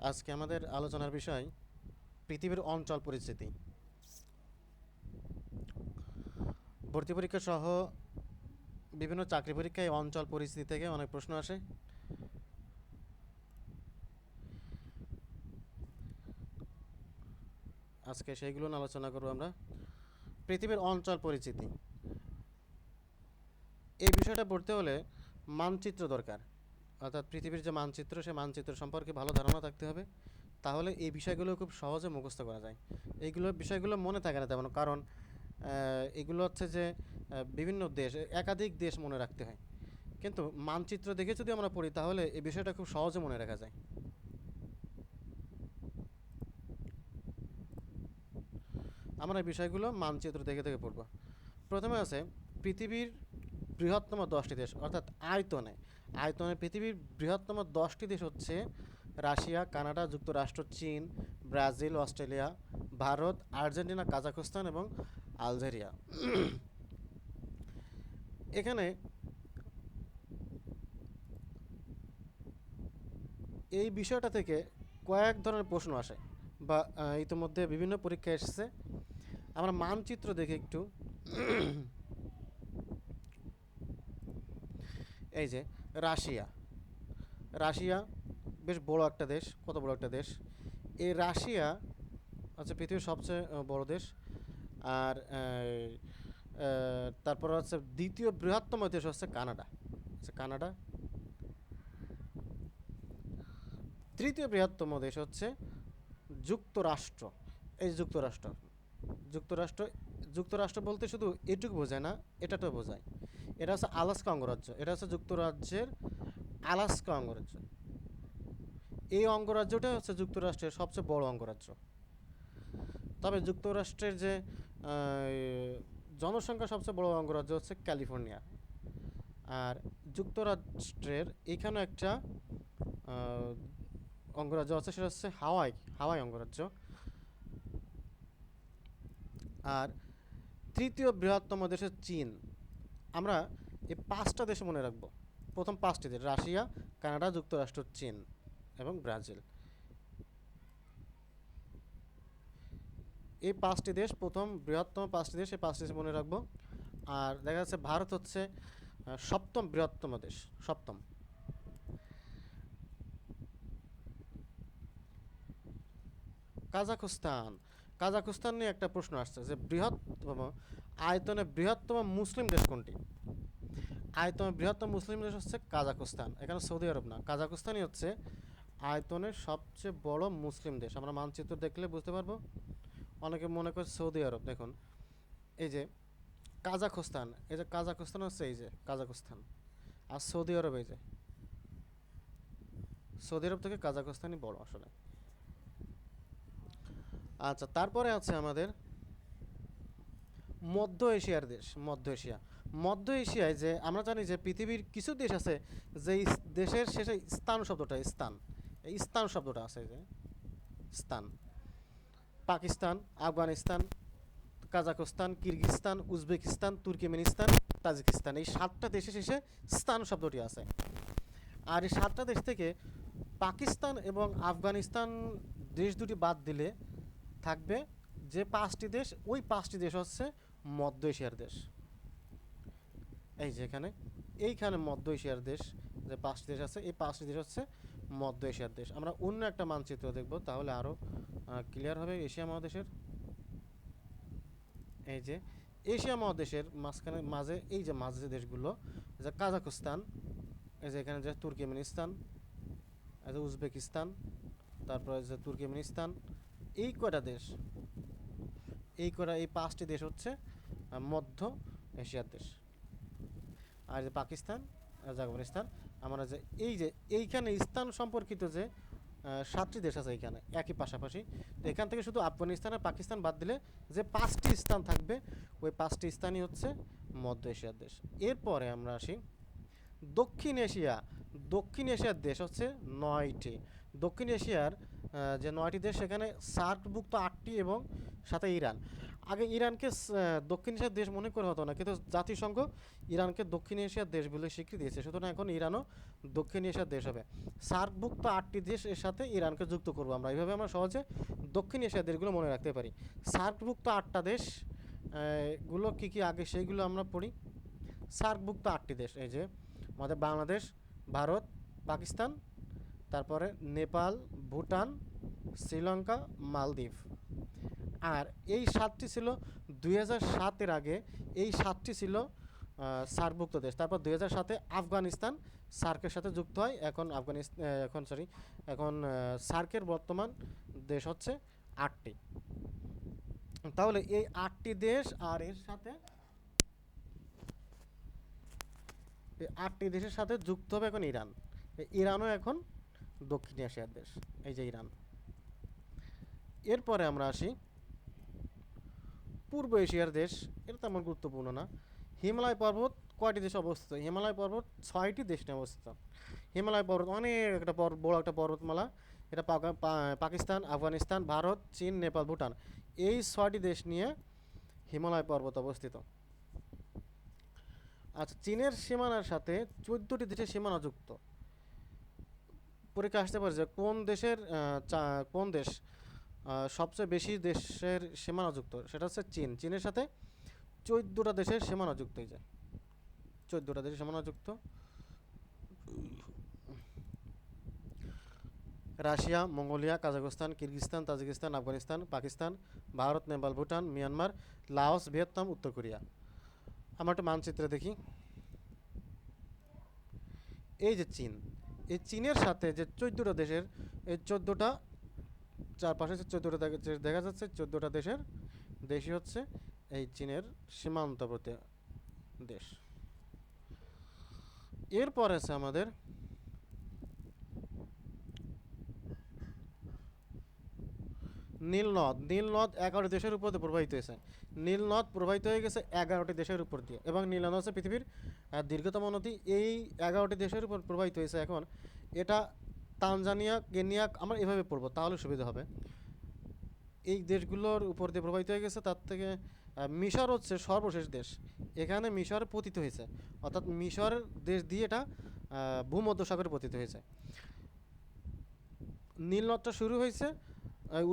আজকে আমাদের আলোচনার বিষয় পৃথিবীর অঞ্চল পরিস্থিতি। ভর্তি পরীক্ষা সহ বিভিন্ন চাকরি পরীক্ষায় অঞ্চল পরিস্থিতি থেকে অনেক প্রশ্ন আসে। আজকে সেইগুলো নিয়ে আলোচনা করব আমরা। পৃথিবীর অঞ্চল পরিস্থিতি, এই বিষয়টা পড়তে হলে মানচিত্র দরকার। অর্থাৎ পৃথিবীর যে মানচিত্র, সে মানচিত্র সম্পর্কে ভালো ধারণা থাকতে হবে। তাহলে এই বিষয়গুলো খুব সহজে মুখস্থ করা যায়। এইগুলো বিষয়গুলো মনে থাকে না তেমন, কারণ এগুলো হচ্ছে যে বিভিন্ন দেশ, একাধিক দেশ মনে রাখতে হয়। কিন্তু মানচিত্র দেখে যদি আমরা পড়ি তাহলে এই বিষয়টা খুব সহজে মনে রাখা যায়। আমরা এই বিষয়গুলো মানচিত্র দেখে দেখে পড়ব। প্রথমে আছে পৃথিবীর বৃহত্তম 10টি দেশ, অর্থাৎ আয়তনে। আয়তনে পৃথিবীর বৃহত্তম 10টি দেশ হচ্ছে রাশিয়া, কানাডা, যুক্তরাষ্ট্র, চীন, Brazil, Australia, Bharat, Argentina, Kazakhstan এবং আলজেরিয়া। এখানে এই বিষয়টা থেকে কয়েক ধরনের প্রশ্ন আসে, বা ইতিমধ্যে বিভিন্ন পরীক্ষায় এসেছে। আমরা মানচিত্র দেখে একটু এই যে রাশিয়া, রাশিয়া বেশ বড় একটা দেশ। কত বড় একটা দেশ! এই রাশিয়া হচ্ছে পৃথিবীর সবচেয়ে বড় দেশ। আর তারপর হচ্ছে দ্বিতীয় বৃহত্তম দেশ হচ্ছে কানাডা। কানাডা। তৃতীয় বৃহত্তম দেশ হচ্ছে যুক্তরাষ্ট্র। এই যুক্তরাষ্ট্র, যুক্তরাষ্ট্র যুক্তরাষ্ট্র বলতে শুধু এটুকু বোঝায় না, এটাটাও বোঝায়। এটা হচ্ছে আলাস্কা অঙ্গরাজ্য। এটা হচ্ছে যুক্তরাজ্যের আলাস্কা অঙ্গরাজ্য। এই অঙ্গরাজ্যটা হচ্ছে যুক্তরাষ্ট্রের সবচেয়ে বড় অঙ্গরাজ্য। তবে যুক্তরাষ্ট্রের যে জনসংখ্যা সবচেয়ে বড় অঙ্গরাজ্য হচ্ছে ক্যালিফোর্নিয়া। আর যুক্তরাষ্ট্রের এখানে একটা অঙ্গরাজ্য আছে, সেটা হচ্ছে হাওয়াই। হাওয়াই অঙ্গরাজ্য। আর তৃতীয় বৃহত্তম দেশ হচ্ছে চীন। আমরা এই 5টা দেশ মনে রাখবো। প্রথম 5টি দেশ: রাশিয়া, কানাডা, যুক্তরাষ্ট্র, চীন এবং ব্রাজিল। এই 5টি দেশ প্রথম বৃহত্তম 5টি দেশ, এই 5টি দেশ মনে রাখবো। আর দেখা যাচ্ছে ভারত হচ্ছে সপ্তম বৃহত্তম দেশ, সপ্তম। কাজাখস্তান, কাজাখস্তান নিয়ে একটা প্রশ্ন আসছে যে বৃহত্তম আয়তনে বৃহত্তম মুসলিম দেশ কোনটি? আয়তনে বৃহত্তম মুসলিম দেশ হচ্ছে কাজাখস্তান। এখানে সৌদি আরব না, কাজাখস্তানই হচ্ছে আয়তনের সবচেয়ে বড় মুসলিম দেশ। আমরা মানচিত্র দেখলে বুঝতে পারবো। অনেকে মনে করে সৌদি আরব। দেখুন এই যে কাজাখস্তান, এই যে কাজাখস্তান হচ্ছে এই যে কাজাখস্তান। আর সৌদি আরব এই যে সৌদি আরব থেকে কাজাখস্তানই বড় আসলে। আচ্ছা, তারপরে আছে আমাদের মধ্য এশিয়ার দেশ। মধ্য এশিয়া, মধ্য এশিয়ায় যে আমরা জানি যে পৃথিবীর কিছু দেশ আছে যে দেশের শেষে স্থান শব্দটা, স্থান, এই স্থান শব্দটা আছে, যে স্থান। Pakistan, Afghanistan, Kazakhstan, Kyrgyzstan, Uzbekistan, Turkmenistan, Tajikistan, এই 7টা দেশের শেষে স্থান শব্দটি আছে। আর এই 7টা দেশ থেকে পাকিস্তান এবং আফগানিস্তান দেশ দুটি বাদ দিলে থাকবে যে 5টি দেশ, ওই 5টি দেশ হচ্ছে মধ্য এশিয়ার দেশ। এই যেখানে এইখানে মধ্য এশিয়ার দেশ, যে 5টি দেশ আছে, এই 5টি দেশ হচ্ছে মধ্য এশিয়ার দেশ। আমরা অন্য একটা মানচিত্র দেখব, তাহলে আরও ক্লিয়ার হবে এশিয়া মহাদেশের। এই যে এশিয়া মহাদেশের মাঝখানে মাঝে এই যে মাঝে দেশগুলো, যে কাজাখস্তান, এই যে এখানে যে তুর্কমেনিস্তান, এই যে উজবেকিস্তান, তারপরে যে তুর্কমেনিস্তান, এই কয়টা দেশ, এই 5টি দেশ হচ্ছে মধ্য এশিয়ার দেশ। আর যে পাকিস্তান, আফগানিস্তান, আমরা যে এই যে এইখানে স্থান সম্পর্কিত যে 7টি দেশ আছে এখানে একই পাশাপাশি, তো এখান থেকে শুধু আফগানিস্তান আর পাকিস্তান বাদ দিলে যে 5টি স্থান থাকবে, ওই 5টি স্থানই হচ্ছে মধ্য এশিয়ার দেশ। এরপরে আমরা আসি দক্ষিণ এশিয়া। দক্ষিণ এশিয়ার দেশ হচ্ছে 9টি। দক্ষিণ এশিয়ার যে 9টি দেশ সেখানে সার্কভুক্ত 8টি এবং সাথে ইরান। আগে ইরানকে দক্ষিণ এশিয়ার দেশ মনে করা হতো না, কিন্তু জাতিসংঘ ইরানকে দক্ষিণ এশিয়ার দেশ বলে স্বীকৃতি দিয়েছে, সুতরাং এখন ইরানও দক্ষিণ এশিয়ার দেশ হবে। সার্কভুক্ত 8টি দেশ এর সাথে ইরানকে যুক্ত করবো আমরা, এইভাবে আমরা সহজে দক্ষিণ এশিয়ার দেশগুলো মনে রাখতে পারি। সার্কভুক্ত 8টা দেশ গুলো কী কী আগে সেইগুলো আমরা পড়ি। সার্কভুক্ত 8টি দেশ, এই যে আমাদের বাংলাদেশ, ভারত, পাকিস্তান, তারপরে নেপাল, ভুটান, শ্রীলঙ্কা, মালদ্বীপ। আর এই 7টি ছিল 2007-এর আগে, এই 7টি ছিল সার্কভুক্ত দেশ। তারপর 2007-এ আফগানিস্তান সার্কের সাথে যুক্ত হয়। এখন সার্কের বর্তমান দেশ হচ্ছে 8টি। তাহলে এই 8টি দেশ আর এর সাথে এই 8টি দেশের সাথে যুক্ত হবে এখন ইরান। ইরানও এখন দক্ষিণ এশিয়ার দেশ, এই যে ইরান। এরপরে আমরা আসি পূর্ব এশিয়ার দেশ, এটা তেমন গুরুত্বপূর্ণ না। হিমালয় পর্বত কয়টি দেশে অবস্থিত? হিমালয় পর্বত 6টি দেশ নিয়ে অবস্থিত। হিমালয় পর্বত অনেক একটা বড় একটা পর্বতমালা, এটা পাকিস্তান, আফগানিস্তান, ভারত, চীন, নেপাল, ভুটান, এই 6টি দেশ নিয়ে হিমালয় পর্বত অবস্থিত। আচ্ছা, চীনের সীমানার সাথে 14টি দেশের সীমানা যুক্ত। পরীক্ষা আসতে পারে যে কোন দেশ সবচেয়ে বেশি দেশের সীমানা যুক্ত, সেটা হচ্ছে চীন। চীনের সাথে 14টা দেশের সীমানা যুক্ত, এই যে 14টা দেশের সীমানা যুক্ত। Russia, Mongolia, Kazakhstan, Kyrgyzstan, Tajikistan, Afghanistan, Pakistan, Bharat, Nepal, Bhutan, Myanmar, Laos, Vietnam, উত্তর কোরিয়া। আমরা একটা মানচিত্রে দেখি, এই যে চীন, এই চীনের সাথে যে 14টা দেশের, এই 14টা চারপাশে যে 14টা দেখা যাচ্ছে, 14টা দেশই হচ্ছে এই চীনের সীমান্তবর্তী দেশ। এরপর আছে আমাদের নীলনদ। নীলনদ 11টি দেশের উপর দিয়ে প্রবাহিত হয়েছে। নীলনদ প্রবাহিত হয়ে গেছে 11টি দেশের উপর দিয়ে, এবং নীলনদ হচ্ছে পৃথিবীর দীর্ঘতম নদী। এই 11টি দেশের উপর প্রবাহিত হয়েছে। এখন এটা তানজানিয়া, কেনিয়া, আমরা এভাবে পড়বো তাহলে সুবিধা হবে। এই দেশগুলোর উপর দিয়ে প্রবাহিত হয়ে গেছে। তার থেকে মিশর হচ্ছে সর্বশেষ দেশ, এখানে মিশর পতিত হয়েছে, অর্থাৎ মিশর দেশ দিয়ে এটা ভূমধ্যসাগরে পতিত হয়েছে। নীলনদটা শুরু হয়েছে,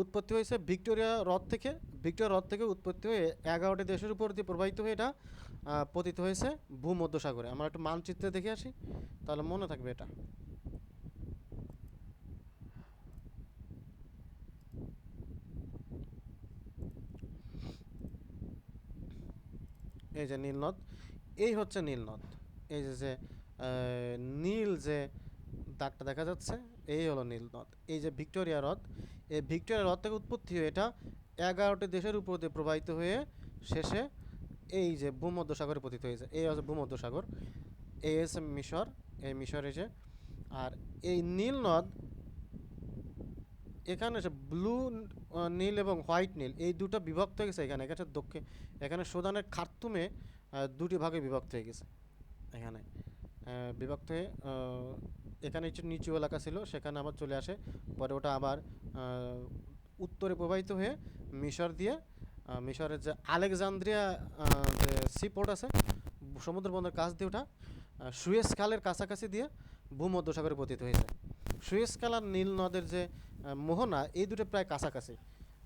উৎপত্তি হয়েছে ভিক্টোরিয়া হ্রদ থেকে। ভিক্টোরিয়া হ্রদ থেকে উৎপত্তি হয়ে 11টি দেশের উপর দিয়ে প্রবাহিত হয়ে এটা পতিত হয়েছে ভূমধ্যসাগরে। আমরা একটু মানচিত্রে দেখে আসি, তাহলে মনে থাকবে এটা। এই যে নীলনদ, এই হচ্ছে নীলনদ। এই যে নীল যে দাগটা দেখা যাচ্ছে, এই হলো নীলনদ। এই যে ভিক্টোরিয়া হ্রদ, এই ভিক্টোরিয়া হ্রদ থেকে উৎপত্তি হয়ে এটা 11টি দেশের উপর দিয়ে প্রবাহিত হয়ে শেষে এই যে ভূমধ্যসাগরে পতিত হয়েছে। এই হচ্ছে ভূমধ্যসাগর, এই হচ্ছে মিশর, এই মিশর এসে। আর এই নীলনদ এখানে ব্লু নীল এবং হোয়াইট নীল, এই দুটো বিভক্ত হয়ে গেছে। এখানে এখানে সুদানের খার্তুমে দুটি ভাগে বিভক্ত হয়ে গেছে। এখানে বিভক্ত হয়ে এখানে একটু নিচু এলাকা ছিল, সেখানে আবার চলে আসে। পরে ওটা আবার উত্তরে প্রবাহিত হয়ে মিশর দিয়ে, মিশরের যে আলেকজান্দ্রিয়া যে সিপোর্ট আছে, সমুদ্র বন্দরের কাছ দিয়ে ওটা সুয়েজ খালের কাছাকাছি দিয়ে ভূমধ্যসাগরে পতিত হয়েছে। সুয়েজ খাল আর নীল নদের যে মোহনা, এই দুটো প্রায় কাছাকাছি।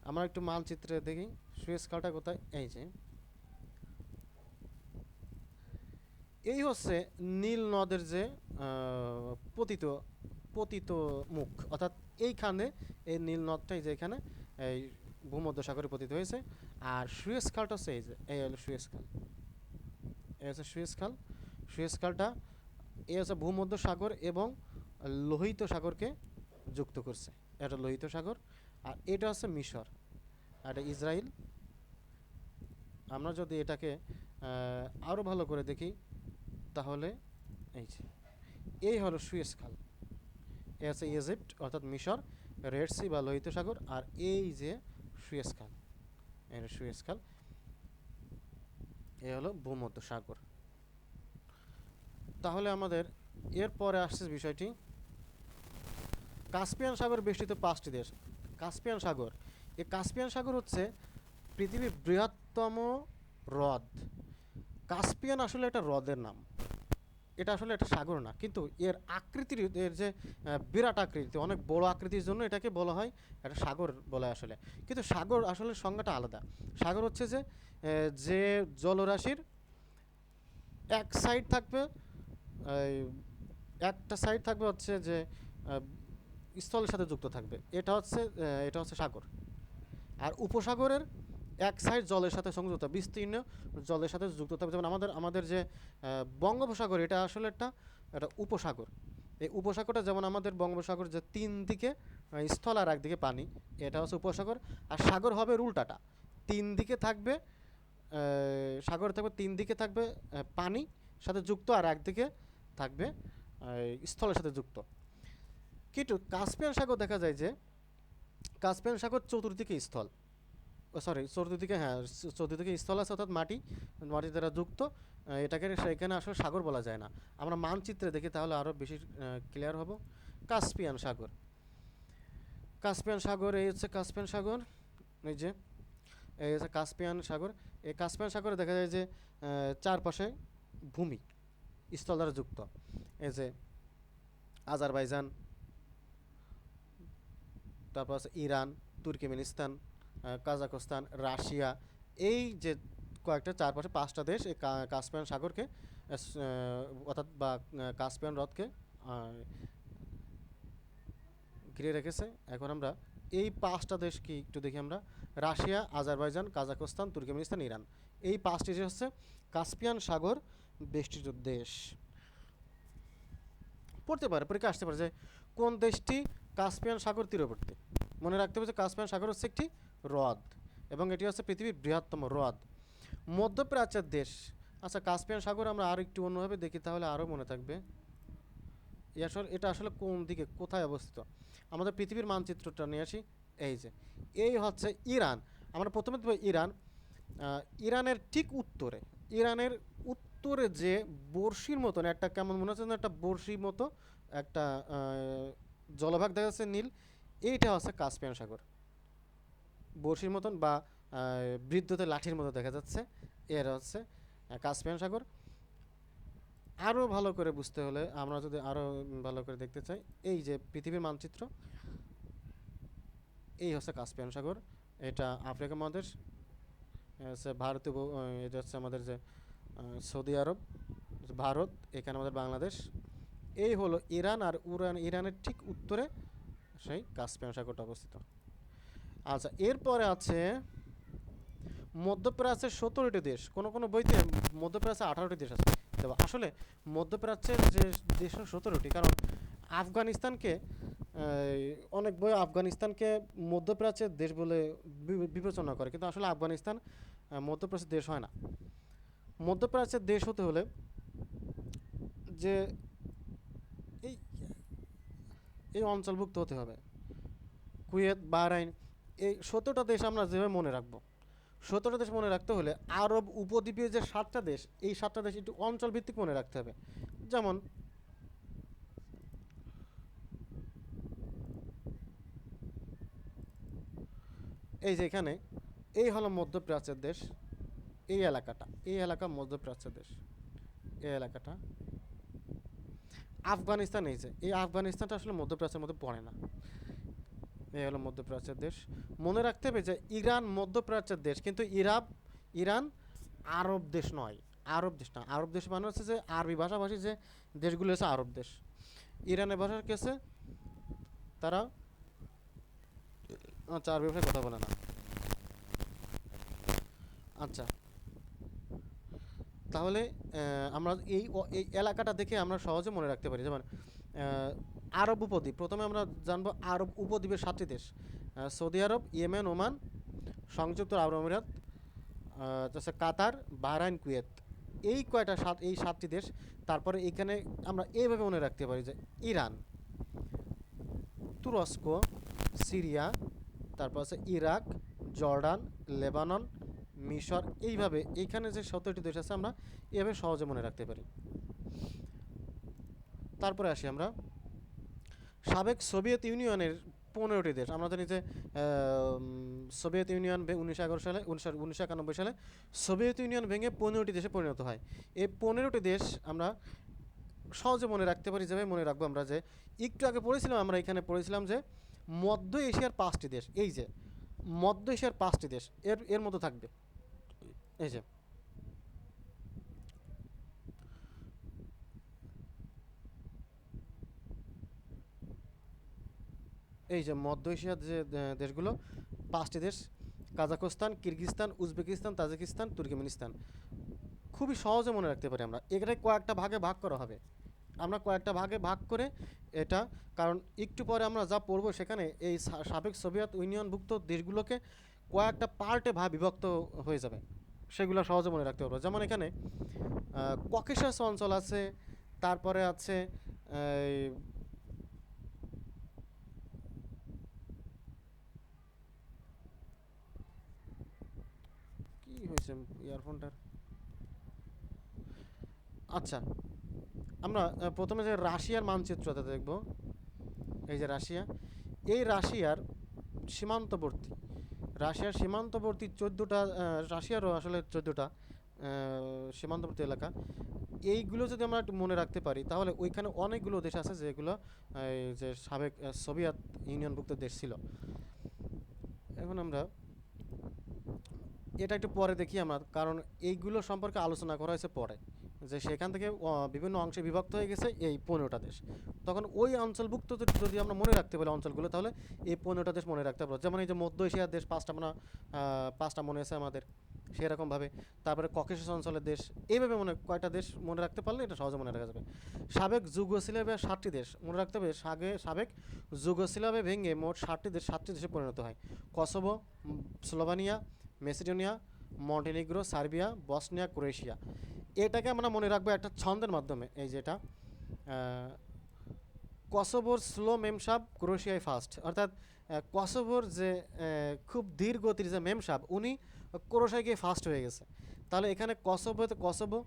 আমরা একটু মানচিত্রে দেখি সুয়েজ খালটা কোথায়। এই যে এই হচ্ছে নীল নদের যে পতিত পতিত মুখ, অর্থাৎ এইখানে এই নীল নদটাই যে এখানে এই ভূমধ্যসাগরে পতিত হয়েছে। আর সুয়েজ খালটা হচ্ছে এই যে, এই হলো সুয়েজ খাল, এই হচ্ছে সুয়েজ খাল। সুয়েজ খালটা এই হচ্ছে ভূমধ্যসাগর এবং লোহিত সাগরকে যুক্ত করছে, এটা লোহিত সাগর। আর এটা হচ্ছে মিশর, আর এটা ইসরায়েল। আমরা যদি এটাকে আরও ভালো করে দেখি, তাহলে এই যে এই হলো সুয়েজ খাল, এ আছে ইজিপ্ট অর্থাৎ মিশর, রেড সি বা লোহিত সাগর, আর এই যে সুয়েজ খাল, এই সুয়েজ খাল, এ হলো ভূমধ্যসাগর। তাহলে আমাদের এরপরে আসছে বিষয়টি কাস্পিয়ান সাগর বেষ্টিত 5টি দেশ। কাস্পিয়ান সাগর, এই কাস্পিয়ান সাগর হচ্ছে পৃথিবীর বৃহত্তম হ্রদ। কাস্পিয়ান আসলে একটা হ্রদের নাম, এটা আসলে একটা সাগর না, কিন্তু এর আকৃতির, এর যে বিরাট আকৃতি, অনেক বড় আকৃতির জন্য এটাকে বলা হয় একটা সাগর বলা হয় আসলে। কিন্তু সাগর আসলে সংজ্ঞাটা আলাদা। সাগর হচ্ছে যে যে জলরাশির এক সাইড থাকবে, এই একটা সাইড থাকবে হচ্ছে যে স্থলের সাথে যুক্ত থাকবে, এটা হচ্ছে সাগর। আর উপসাগরের এক সাইড জলের সাথে সংযুক্ত, বিস্তীর্ণ জলের সাথে যুক্ত থাকবে। যেমন আমাদের যে বঙ্গোপসাগর, এটা আসলে একটা উপসাগর। এই উপসাগরটা যেমন আমাদের বঙ্গোপসাগর যে 3 দিকে স্থল আর একদিকে পানি, এটা হচ্ছে উপসাগর। আর সাগর হবে উল্টাটা, 3 দিকে থাকবে সাগর থাকবে, 3 দিকে থাকবে পানি সাথে যুক্ত, আর একদিকে থাকবে স্থলের সাথে যুক্ত। কিন্তু কাস্পিয়ান সাগর দেখা যায় যে কাস্পিয়ান সাগর চতুর্দিকে স্থল, চতুর্দিকে, হ্যাঁ, চতুর্দিকে স্থল আছে, অর্থাৎ মাটি দ্বারা যুক্ত। এটাকে সেখানে আসলে সাগর বলা যায় না। আমরা মানচিত্রে দেখি তাহলে আরও বেশি ক্লিয়ার হব। কাস্পিয়ান সাগর, কাস্পিয়ান সাগর, এই হচ্ছে কাস্পিয়ান সাগর, এই যে এই হচ্ছে কাস্পিয়ান সাগর। এই কাস্পিয়ান সাগরে দেখা যায় যে চারপাশে ভূমি স্থল দ্বারা যুক্ত। এই যে আজারবাইজান, তারপর আছে ইরান, তুর্কমেনিস্তান, কাজাখস্তান, রাশিয়া, এই যে কয়েকটা চারপাশে 5টা দেশ এই কাস্পিয়ান সাগরকে অর্থাৎ বা কাস্পিয়ান হ্রদকে ঘিরে রেখেছে। এখন আমরা এই 5টা দেশ কি একটু দেখি আমরা। Russia, Azerbaijan, Kazakhstan, Turkmenistan, Iran, এই 5টি দেশ হচ্ছে কাস্পিয়ান সাগর বেষ্টিত দেশ। পড়তে পারে, পরীক্ষা আসতে পারে যে কোন দেশটি কাস্পিয়ান সাগর তীরবর্তী। মনে রাখতে হবে যে কাস্পিয়ান সাগর হচ্ছে একটি হ্রদ এবং এটি হচ্ছে পৃথিবীর বৃহত্তম হ্রদ। মধ্যপ্রাচ্যের দেশ, আচ্ছা কাস্পিয়ান সাগর আমরা আর একটু অন্যভাবে দেখি তাহলে আরও মনে থাকবে। এটা আসলে কোন দিকে, কোথায় অবস্থিত। আমাদের পৃথিবীর মানচিত্রটা নিয়ে আসি। এই যে এই হচ্ছে ইরান। আমরা প্রথমে দেখব ইরান। ইরানের ঠিক উত্তরে, ইরানের উত্তরে যে বড়শির মতন একটা, কেমন মনে হচ্ছে না, একটা বড়শির মতো একটা জলভাগ দেখা যাচ্ছে নীল, এইটা হচ্ছে কাস্পিয়ান সাগর। বড়শির মতন বা বৃদ্ধতে লাঠির মতো দেখা যাচ্ছে, এর হচ্ছে কাস্পিয়ান সাগর। আরও ভালো করে বুঝতে হলে, আমরা যদি আরও ভালো করে দেখতে চাই, এই যে পৃথিবীর মানচিত্র, এই হচ্ছে কাস্পিয়ান সাগর। এটা আফ্রিকা মহাদেশ, হচ্ছে ভারতীয়, এটা হচ্ছে আমাদের যে সৌদি আরব, ভারত, এখানে আমাদের বাংলাদেশ। এই হলো ইরান, আর ইরানের ঠিক উত্তরে সেই কাস্পিয়ান সাগরটা অবস্থিত। আচ্ছা, এরপরে আছে মধ্যপ্রাচ্যের 17টি দেশ। কোনো কোনো বইতে মধ্যপ্রাচ্যে 18টি দেশ আছে, তবে আসলে মধ্যপ্রাচ্যের যে দেশ 17টি, কারণ আফগানিস্তানকে অনেক বই আফগানিস্তানকে মধ্যপ্রাচ্যের দেশ বলে বিবেচনা করে, কিন্তু আসলে আফগানিস্তান মধ্যপ্রাচ্যের দেশ হয় না। মধ্যপ্রাচ্যের দেশ হতে হলে যে এই এই অঞ্চলভুক্ত হতে হবে, কুয়েত, বাহরাইন, এই 17টা দেশ আমরা যেভাবে মনে রাখবো। 17টা দেশ মনে রাখতে হলে আরব উপদ্বীপীয় যে 7টা দেশ, এই 7টা দেশ একটু অঞ্চল ভিত্তিক মনে রাখতে হবে। যেমন এই যে এখানে, এই হলো মধ্যপ্রাচ্যের দেশ, এই এলাকা মধ্যপ্রাচ্যের দেশ, এই এলাকাটা আফগানিস্তান। এই আফগানিস্তানটা আসলে মধ্যপ্রাচ্যের মধ্যে পড়ে না। এই হলো মধ্যপ্রাচ্যের দেশ। মনে রাখতে হবে যে ইরান মধ্যপ্রাচ্যের দেশ, কিন্তু ইরান আরব দেশ নয়, আরব দেশ না। আরব দেশ মানে হচ্ছে যে আরবি ভাষাভাষী যে দেশগুলো হচ্ছে আরব দেশ। ইরানের ভাষার কেসে তারা আচ্ছা আরবি ভাষায় কথা বলে না। আচ্ছা, তাহলে আমরা এই এলাকাটা দেখে আমরা সহজে মনে রাখতে পারি। যেমন আরব উপদ্বীপ, প্রথমে আমরা জানবো আরব উপদ্বীপের 7টি দেশ: সৌদি আরব, ইয়েমেন, ওমান, সংযুক্ত আরব আমিরাত, কাতার, বাহরাইন, কুয়েত। এই 7টি দেশ। তারপরে এখানে আমরা এইভাবে মনে রাখতে পারি যে ইরান, তুরস্ক, সিরিয়া, তারপর আছে ইরাক, জর্ডান, লেবানন, মিশর। এইভাবে এইখানে যে 17টি দেশ আছে আমরা এইভাবে সহজে মনে রাখতে পারি। তারপরে আসি আমরা সাবেক সোভিয়েত ইউনিয়নের 15টি দেশ, আমরা জানি যে সোভিয়েত ইউনিয়ন 1911 সালে 1991 সালে সোভিয়েত ইউনিয়ন ভেঙে 15টি দেশে পরিণত হয়। এই 15টি দেশ আমরা সহজে মনে রাখতে পারি, যেভাবে মনে রাখবো আমরা, যে একটু আগে পড়েছিলাম, আমরা এখানে পড়েছিলাম যে মধ্য এশিয়ার 5টি দেশ, এই যে মধ্য এশিয়ার 5টি দেশ এর এর মতো থাকবে। এই যে এই যে মধ্য এশিয়ার যে দেশগুলো, 5টি দেশ: Kazakhstan, Kyrgyzstan, Uzbekistan, Tajikistan, Turkmenistan. খুবই সহজে মনে রাখতে পারি আমরা। এখানে কয়েকটা ভাগে ভাগ করা হবে, আমরা কয়েকটা ভাগে ভাগ করে এটা, কারণ একটু পরে আমরা যা পড়বো সেখানে এই সাবেক সোভিয়েত ইউনিয়নভুক্ত দেশগুলোকে কয়েকটা পার্টে বিভক্ত হয়ে যাবে, সেগুলো সহজে মনে রাখতে পারবো। যেমন এখানে ককেশাস অঞ্চল আছে, তারপরে আছে এই, কি হয়েছে ইয়ারফোনটার, আচ্ছা আমরা প্রথমে যে রাশিয়ার মানচিত্রটা দেখব। এই যে রাশিয়া, এই রাশিয়ার সীমান্তবর্তী, রাশিয়ার সীমান্তবর্তী 14টা, রাশিয়ারও আসলে 14টা সীমান্তবর্তী এলাকা। এইগুলো যদি আমরা একটু মনে রাখতে পারি, তাহলে ওইখানে অনেকগুলো দেশ আছে যেগুলো এই যে সাবেক সোভিয়েত ইউনিয়নভুক্ত দেশ ছিল। এখন আমরা এটা একটু পরে দেখি আমরা, কারণ এইগুলো সম্পর্কে আলোচনা করা হয়েছে পরে, যে সেখান থেকে বিভিন্ন অংশে বিভক্ত হয়ে গেছে এই 15টা দেশ। তখন ওই অঞ্চলভুক্ত যদি আমরা মনে রাখতে পারি অঞ্চলগুলো, তাহলে এই 15টা দেশ মনে রাখতে পারবো। যেমন এই যে মধ্য এশিয়ার দেশ 5টা, আমরা 5টা মনে আছে আমাদের সেরকমভাবে। তারপরে ককেশাস অঞ্চলের দেশ, এইভাবে মনে কয়টা দেশ মনে রাখতে পারলে এটা সহজে মনে রাখা যাবে। সাবেক যুগোস্লাভিয়ার 7টি দেশ মনে রাখতে হবে। সাবেক যুগোস্লাভিয়া ভেঙে মোট 7টি দেশে পরিণত হয়: Kosovo, Slovenia, Macedonia, Montenegro, Serbia, Bosnia, Croatia. এটাকে আমরা মনে রাখবো একটা ছন্দের মাধ্যমে। এই যেটা কসোভোর স্লো মেমসাব ক্রোয়েশিয়ায় ফার্স্ট, অর্থাৎ কসোভোর যে খুব ধীর গতির যে মেমসাব, উনি ক্রোয়েশিয়ায় গিয়ে ফার্স্ট হয়ে গেছে। তাহলে এখানে কসোভোতে কসোভো,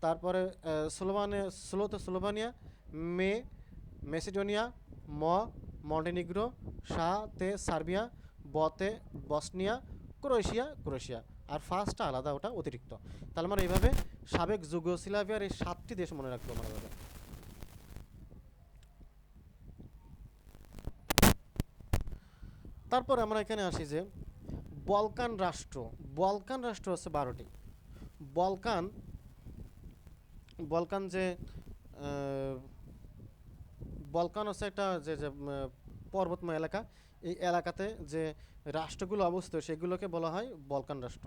তারপরে স্লোতে স্লোভানিয়া, মেসিডোনিয়া, মন্টেনিগ্রো, তে সার্বিয়া, বতে বসনিয়া, ক্রোয়েশিয়া। আর ফার্স্টটা আলাদা, ওটা অতিরিক্ত। তাহলে আমরা এইভাবে সাবেক যুগোস্লাভিয়ার এই 7টি দেশ মনে রাখবো আমরা। তারপর আমরা এখানে আসি যে বলকান রাষ্ট্র। বলকান রাষ্ট্র হচ্ছে 12টি। বলকান বলকান যে বলকান হচ্ছে একটা যে পর্বতময় এলাকা। এই এলাকাতে যে রাষ্ট্রগুলো অবস্থিত সেগুলোকে বলা হয় বলকান রাষ্ট্র।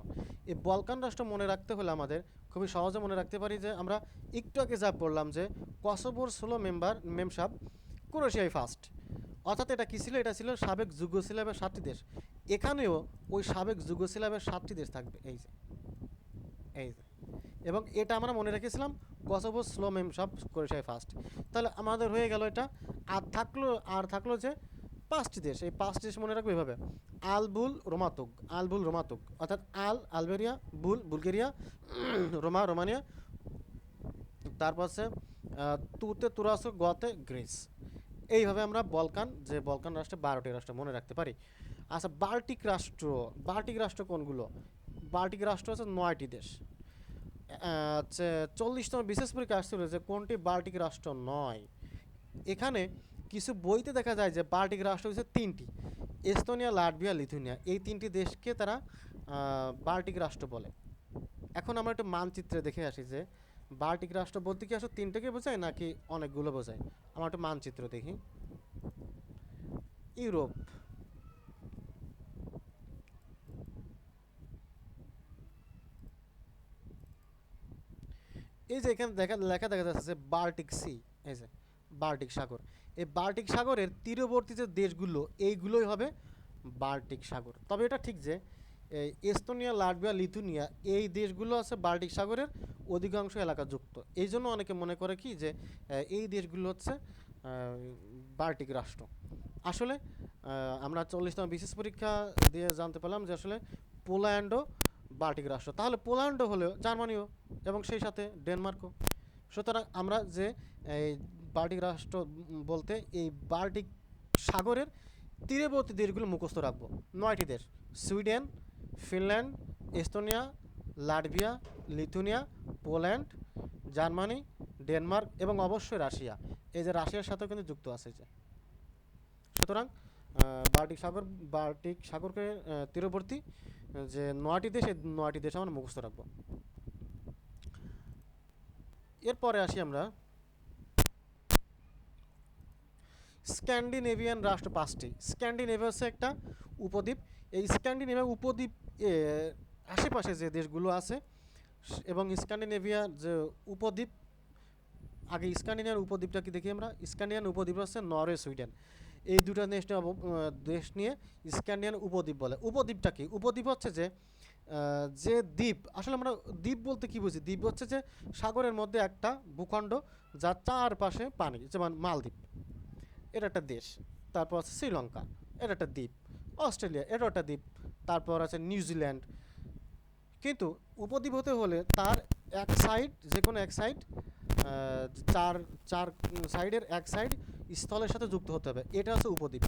এই বলকান রাষ্ট্র মনে রাখতে হলে আমাদের খুবই সহজে মনে রাখতে পারি যে আমরা একটু আগে যা পড়লাম যে কসোভোর স্লো মেমসাব ক্রোয়েশিয়ায় ফার্স্ট, অর্থাৎ এটা কী ছিল? এটা ছিল সাবেক যুগোস্লাভিয়ার 7টি দেশ। এখানেও ওই সাবেক যুগোস্লাভিয়ার 7টি দেশ থাকবে, এই যে এই যে, এবং এটা আমরা মনে রেখেছিলাম কসোভো স্লো মেমসাব ক্রোয়েশিয়ায় ফার্স্ট। তাহলে আমাদের হয়ে গেল এটা। আর থাকলো যে 5টি দেশ। এই 5টি দেশ মনে রাখবো এভাবে: আলবুল রোমাতুগ, অর্থাৎ আলবেরিয়া, বুলগেরিয়া, রোমানিয়া, তারপর আছে তুরাস্ক, গতে গ্রিস। এইভাবে আমরা বলকান রাষ্ট্রে 12টি রাষ্ট্র মনে রাখতে পারি। আচ্ছা, বাল্টিক রাষ্ট্র কোনগুলো? বাল্টিক রাষ্ট্র হচ্ছে 9টি দেশ। 40তম বিশেষ পরীক্ষা আসছিল যে কোনটি বাল্টিক রাষ্ট্র নয়। এখানে কিছু বইতে দেখা যায় যে বাল্টিক রাষ্ট্র হচ্ছে 3টি: এস্তোনিয়া, লাটভিয়া, লিথুয়ানিয়া। এই 3টি দেশকে তারা বাল্টিক রাষ্ট্র বলে। এখন আমরা একটু মানচিত্রে দেখে আসি যে বাল্টিক রাষ্ট্র বলতে কি আসলে 3টেকে বোঝায় নাকি অনেকগুলো বোঝায়। আমরা একটু মানচিত্র দেখি। ইউরোপ, এই যে এখানে লেখা দেখা যাচ্ছে যে বাল্টিক সি, এই যে বাল্টিক সাগর। এই বাল্টিক সাগরের তীরবর্তী যে দেশগুলো, এইগুলোই হবে বাল্টিক সাগর। তবে এটা ঠিক যে এই এস্তোনিয়া, লাটভিয়া, লিথুয়ানিয়া এই দেশগুলো আছে বাল্টিক সাগরের অধিকাংশ এলাকা যুক্ত। এই জন্য অনেকে মনে করে কি যে এই দেশগুলো হচ্ছে বাল্টিক রাষ্ট্র। আসলে আমরা 40তম বিশেষ পরীক্ষা দিয়ে জানতে পারলাম যে আসলে পোল্যান্ডও বাল্টিক রাষ্ট্র। তাহলে পোল্যান্ডও হলেও জার্মানিও, এবং সেই সাথে ডেনমার্কও। সুতরাং আমরা যে এই বাল্টিক রাষ্ট্র বলতে এই বাল্টিক সাগরের তীরবর্তী দেশগুলো মুখস্থ রাখবো। 9টি দেশ: Sweden, Finland, Estonia, Latvia, Lithuania, Poland, Germany, Denmark এবং অবশ্যই রাশিয়া। এই যে রাশিয়ার সাথেও কিন্তু যুক্ত আছে যে। সুতরাং বাল্টিক সাগরকে তীরবর্তী যে 9টি দেশ, এই 9টি দেশ আমরা মুখস্থ রাখবো। এরপরে আসি আমরা স্ক্যান্ডিনেভিয়ান রাষ্ট্র 5টি। স্ক্যান্ডিনেভিয়া হচ্ছে একটা উপদ্বীপ। এই স্ক্যান্ডিনেভিয়া উপদ্বীপ আশেপাশে যে দেশগুলো আছে এবং স্ক্যান্ডিনেভিয়ার যে উপদ্বীপ, আগে স্ক্যান্ডিনেভিয়ান উপদ্বীপটা কি দেখি আমরা। স্ক্যান্ডিনেভিয়ান উপদ্বীপ হচ্ছে নরওয়ে, সুইডেন। এই দুটো দেশ নিয়ে স্ক্যান্ডিনেভিয়ান উপদ্বীপ বলে। উপদ্বীপটা কি? উপদ্বীপ হচ্ছে যে দ্বীপ, আসলে আমরা দ্বীপ বলতে কি বুঝি? দ্বীপ হচ্ছে যে সাগরের মধ্যে একটা ভূখণ্ড যার চারপাশে পানি, যেমন মালদ্বীপ, এটা একটা দেশ। তারপর আছে শ্রীলঙ্কা, এটা একটা দ্বীপ। অস্ট্রেলিয়া, এটা একটা দ্বীপ। তারপর আছে নিউজিল্যান্ড। কিন্তু উপদ্বীপ হতে হলে তার এক সাইড, যে কোনো এক সাইড, চার চার সাইডের এক সাইড স্থলের সাথে যুক্ত হতে হবে। এটা হচ্ছে উপদ্বীপ।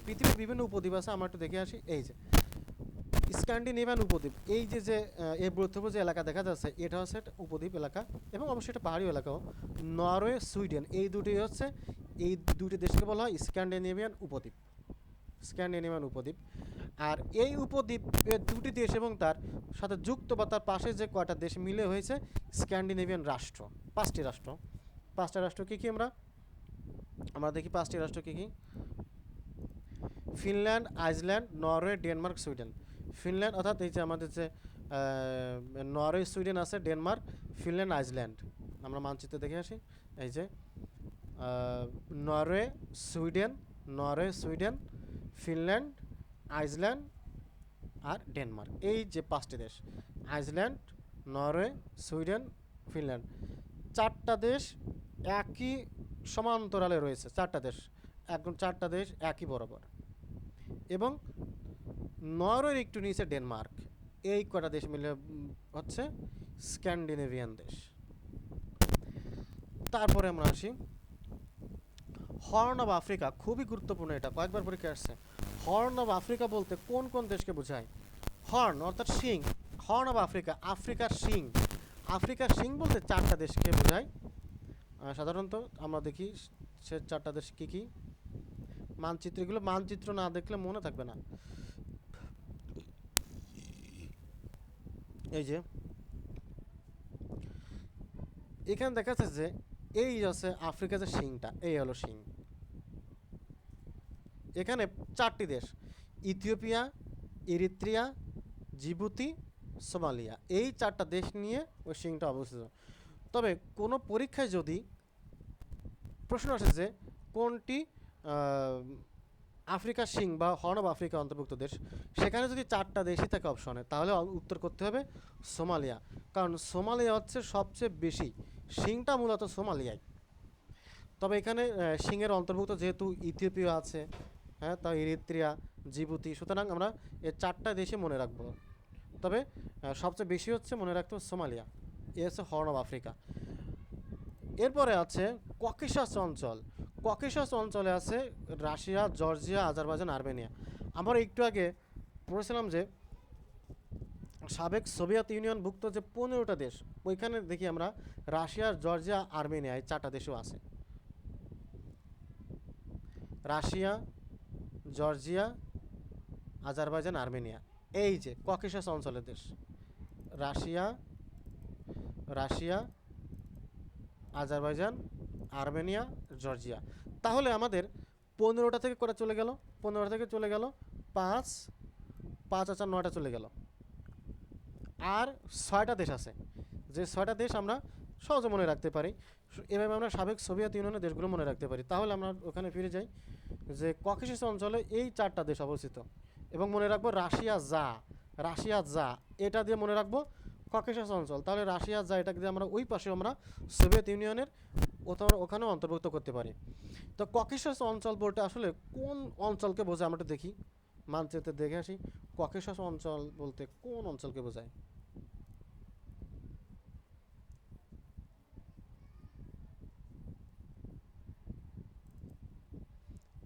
পৃথিবীর বিভিন্ন উপদ্বীপ আছে, আমরা একটু দেখে আসি। এই যে স্ক্যান্ডিনেভিয়ান উপদ্বীপ, এই যে এই বৃহত্তম যে এলাকা দেখা যাচ্ছে, এটা হচ্ছে একটা উপদ্বীপ এলাকা এবং অবশ্যই এটা পাহাড়ি এলাকাও। নরওয়ে, সুইডেন, এই দুটি দেশকে বলা হয় স্ক্যান্ডিনেভিয়ান উপদ্বীপ। স্ক্যান্ডিনেভিয়ান উপদ্বীপ। আর এই উপদ্বীপের দুটি দেশ এবং তার সাথে যুক্ত বা তার পাশে যে কয়টা দেশ মিলে হয়েছে স্ক্যান্ডিনেভিয়ান রাষ্ট্র। 5টি রাষ্ট্র। 5টা রাষ্ট্র কী কী আমরা দেখি। 5টি রাষ্ট্র কী কী? Finland, Iceland, Norway, Denmark, Sweden. Finland অর্থাৎ এই যে আমাদের যে নরওয়ে, সুইডেন আছে, ডেনমার্ক, ফিনল্যান্ড, আইসল্যান্ড। আমরা মানচিত্রে দেখে আসি। এই যে নরওয়ে, সুইডেন, ফিনল্যান্ড, আইসল্যান্ড আর ডেনমার্ক। এই যে 5টি দেশ, আইসল্যান্ড, নরওয়ে, সুইডেন, ফিনল্যান্ড, 4টা দেশ একই সমান্তরালে রয়েছে। 4টা দেশ একদম, 4টা দেশ একই বরাবর। এবং নরওয়ের একটু নিচে ডেনমার্ক। এই কটা দেশ মিলে হচ্ছে স্ক্যান্ডিনেভিয়ান দেশ। তারপরে আমরা আসি হর্ন অফ আফ্রিকা। খুবই গুরুত্বপূর্ণ, এটা কয়েকবার পরীক্ষা আসছে। হর্ন অফ আফ্রিকা বলতে কোন কোন দেশকে বোঝায়? হর্ন অর্থাৎ শিং, হর্ন অফ আফ্রিকা, আফ্রিকার শিং। আফ্রিকার শিং বলতে 4টা দেশকে বোঝায়। সাধারণত আমরা দেখি সে 4টা দেশ কী কী। মানচিত্র না দেখলে মনে থাকবে না। এই যে এখানে দেখা যাচ্ছে যে এই আছে আফ্রিকা যে শিংটা, এই হলো শিং। এখানে 4টি দেশ: ইথিওপিয়া, এরিত্রিয়া, জিবুতি, সোমালিয়া। এই 4টা দেশ নিয়ে ওই শিংটা অবস্থিত। তবে কোনো পরীক্ষায় যদি প্রশ্ন আসে যে কোনটি আফ্রিকার শিং বা হর্ন অফ আফ্রিকা অন্তর্ভুক্ত দেশ, সেখানে যদি 4টা দেশই থাকে অপশনে, তাহলে উত্তর করতে হবে সোমালিয়া। কারণ সোমালিয়া হচ্ছে সবচেয়ে বেশি, শিংটা মূলত সোমালিয়ায়। তবে এখানে শিংয়ের অন্তর্ভুক্ত যেহেতু ইথিওপিয়া আছে, হ্যাঁ, তা এরিত্রিয়া, জিবুতি, সুতরাং আমরা এই 4টা দেশে মনে রাখবো। তবে সবচেয়ে বেশি হচ্ছে মনে রাখতে সোমালিয়া। এ হচ্ছে হর্ন অফ আফ্রিকা। এরপরে আছে ককেশাস অঞ্চল। ককেশাস অঞ্চলে আছে রাশিয়া, জর্জিয়া, আজারবাইজান, আর্মেনিয়া। আমরা একটু আগে পড়েছিলাম যে সাবেক সোভিয়েত ইউনিয়নভুক্ত যে 15টা দেশ, ওইখানে দেখি আমরা রাশিয়া, জর্জিয়া, আর্মেনিয়া, এই 4টা দেশও আছে। রাশিয়া, জর্জিয়া, আজারবাইজান, আর্মেনিয়া, এই যে ককেশাস অঞ্চলের দেশ। Russia, Azerbaijan, Armenia, Georgia. তাহলে আমাদের 15টা থেকে করে চলে গেল, 15টা থেকে চলে গেল 5 5 আর 9টা চলে গেল। আর 6টা দেশ আছে, যে 6টা দেশ আমরা সহজে মনে রাখতে পারি। এভাবে আমরা সাবেক সোভিয়েত ইউনিয়নের দেশগুলো মনে রাখতে পারি। তাহলে আমরা ওখানে ফিরে যাই যে ককেশাস অঞ্চলে এই 4টা দেশ অবস্থিত। এবং মনে রাখবো রাশিয়া যা, এটা দিয়ে মনে রাখবো ককেশাস অঞ্চল। তাহলে রাশিয়া যা, এটাকে দিয়ে আমরা ওই পাশে আমরা সোভিয়েত ইউনিয়নের ওখানেও অন্তর্ভুক্ত করতে পারি। তো ককেশাস অঞ্চল বলতে আসলে কোন অঞ্চলকে বোঝায় আমরা একটু দেখি, মানচিত্রে দেখে আসি। ককেশাস অঞ্চল বলতে কোন অঞ্চলকে বোঝায়?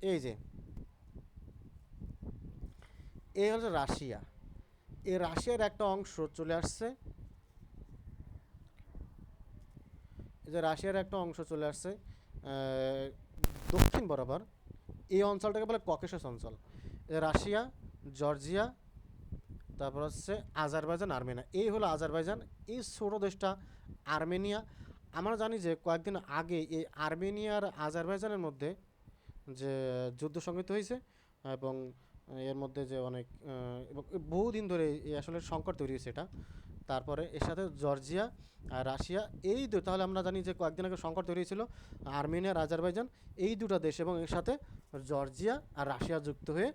এই যে এই হচ্ছে রাশিয়া। এই রাশিয়ার একটা অংশ চলে আসছে, এই যে রাশিয়ার একটা অংশ চলে আসছে দক্ষিণ বরাবর। এই অঞ্চলটাকে বলে ককেশাস অঞ্চল। রাশিয়া, জর্জিয়া, তারপর হচ্ছে আজারবাইজান, আর্মেনিয়া। এই হলো আজারবাইজান। এই ছোটো দেশটা আর্মেনিয়া। আমরা জানি যে কয়েকদিন আগে এই আর্মেনিয়া আর আজারবাইজানের মধ্যে যে যুদ্ধ সংঘটিত হয়েছে, এবং এর মধ্যে যে অনেক এবং বহুদিন ধরে এই আসলে সংকট তৈরি হয়েছে এটা। তারপরে এর সাথে জর্জিয়া আর রাশিয়া, এই তাহলে আমরা জানি যে কয়েকদিন আগে সংকট তৈরি হয়েছিল আর্মেনিয়া আর আজারবাইজান, এই দুটো দেশ, এবং এর সাথে জর্জিয়া আর রাশিয়া যুক্ত হয়ে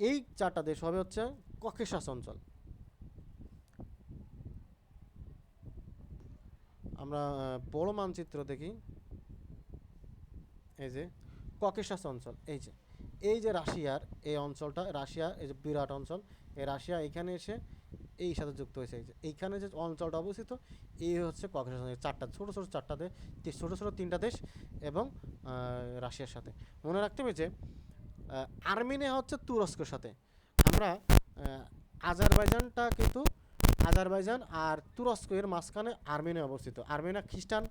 এই চারটা দেশ হবে হচ্ছে ককেশাস অঞ্চল। আমরা বড় মানচিত্র দেখি, এই যে ককেশাস অঞ্চল, এই যে রাশিয়ার এই অঞ্চলটা, রাশিয়া এই যে বিরাট অঞ্চল, এই রাশিয়া এইখানে এসে এই সাথে যুক্ত হয়েছে। এই যে এইখানে যে অঞ্চলটা অবস্থিত, এই হচ্ছে ককেশাস অঞ্চল। চারটা ছোটো ছোটো চারটা দেশ, ছোটো ছোটো তিনটা দেশ, এবং রাশিয়ার সাথে। মনে রাখতে হবে যে আর্মেনিয়া হচ্ছে তুরস্কের সাথে। আমরা আজারবাইজানটা কিন্তু, আজারবাইজান আর তুরস্ক এর মাঝখানে আর্মেনিয়া অবস্থিত। আর্মেনিয়া খ্রিস্টান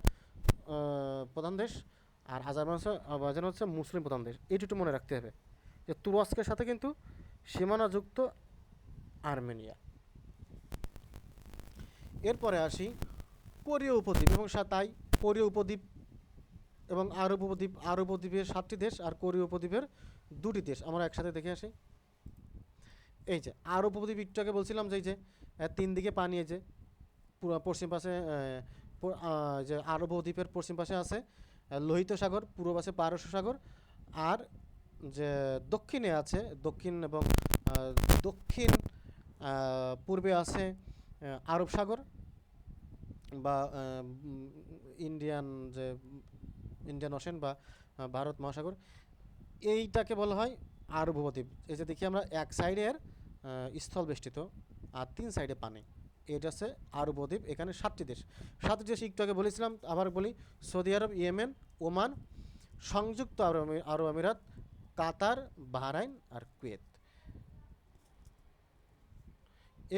প্রধান দেশ, আর আজারবাইজান হচ্ছে মুসলিম প্রধান দেশ। এইটুকু মনে রাখতে হবে যে তুরস্কের সাথে কিন্তু সীমানাযুক্ত আর্মেনিয়া। এরপরে আসি কোরীয় উপদ্বীপ, এবং তাই কোরীয় উপদ্বীপ এবং আরব উপদ্বীপের 7টি দেশ, আর কোরীয় উপদ্বীপের 2টি দেশ। আমরা একসাথে দেখে আসি। এই যে আরব উপদ্বীপ, একটু আগে বলছিলাম যে এই যে 3 দিকে পানি, এই যে পশ্চিম পাশে যে আরব উপদ্বীপের পশ্চিম পাশে আছে লোহিত সাগর, পূর্ব পাশে পারস্য সাগর, আর যে দক্ষিণে আছে দক্ষিণ এবং দক্ষিণ পূর্বে আছে আরব সাগর বা ইন্ডিয়ান যে ইন্ডিয়ান ওশেন বা ভারত মহাসাগর। এইটাকে বলা হয় আরব উপদ্বীপ। এই যে দেখি আমরা এক সাইডের স্থল বেষ্টিত আর 3 সাইডে পানি, এটা হচ্ছে আরব উপদ্বীপ। এখানে 7টি দেশ। 7টি দেশ একটু আগে বলেছিলাম, আবার বলি। সৌদি আরব, ইয়েমেন, ওমান, সংযুক্ত আরব আমিরাত, কাতার, বাহরাইন আর কুয়েত।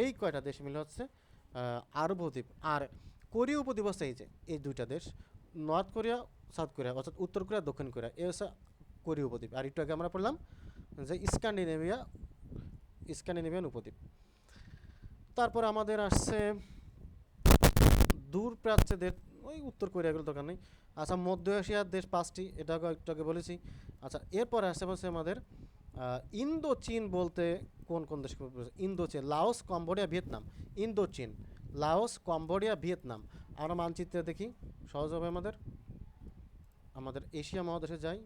এই কয়টা দেশ মিলে হচ্ছে আরব উপদ্বীপ। আর কোরীয় উপদ্বীপ হচ্ছে এই যে এই 2টা দেশ, নর্থ কোরিয়া, সাউথ কোরিয়া, অর্থাৎ উত্তর কোরিয়া, দক্ষিণ কোরিয়া। এই হচ্ছে কোরীয় উপদ্বীপ। আর একটু আগে আমরা পড়লাম যে স্ক্যান্ডিনেভিয়ান উপদ্বীপ। তারপর আমাদের আসছে দূর প্রাচ্যের, ওই উত্তর কোরিয়াগুলো দরকার নেই। আচ্ছা, মধ্য এশিয়ার দেশ 5টি, এটা একটু আগে বলেছি। আচ্ছা, এরপরে আসছে হচ্ছে আমাদের ইন্দো চীন বলতে কোন কোন দেশ? ইন্দো চীন, লাওস, কম্বোডিয়া, ভিয়েতনাম। ইন্দো চীন, লাওস, কম্বোডিয়া, ভিয়েতনাম। আমরা মানচিত্রে দেখি, সহজ হবে আমাদের। আমাদের এশিয়া মহাদেশে যাই।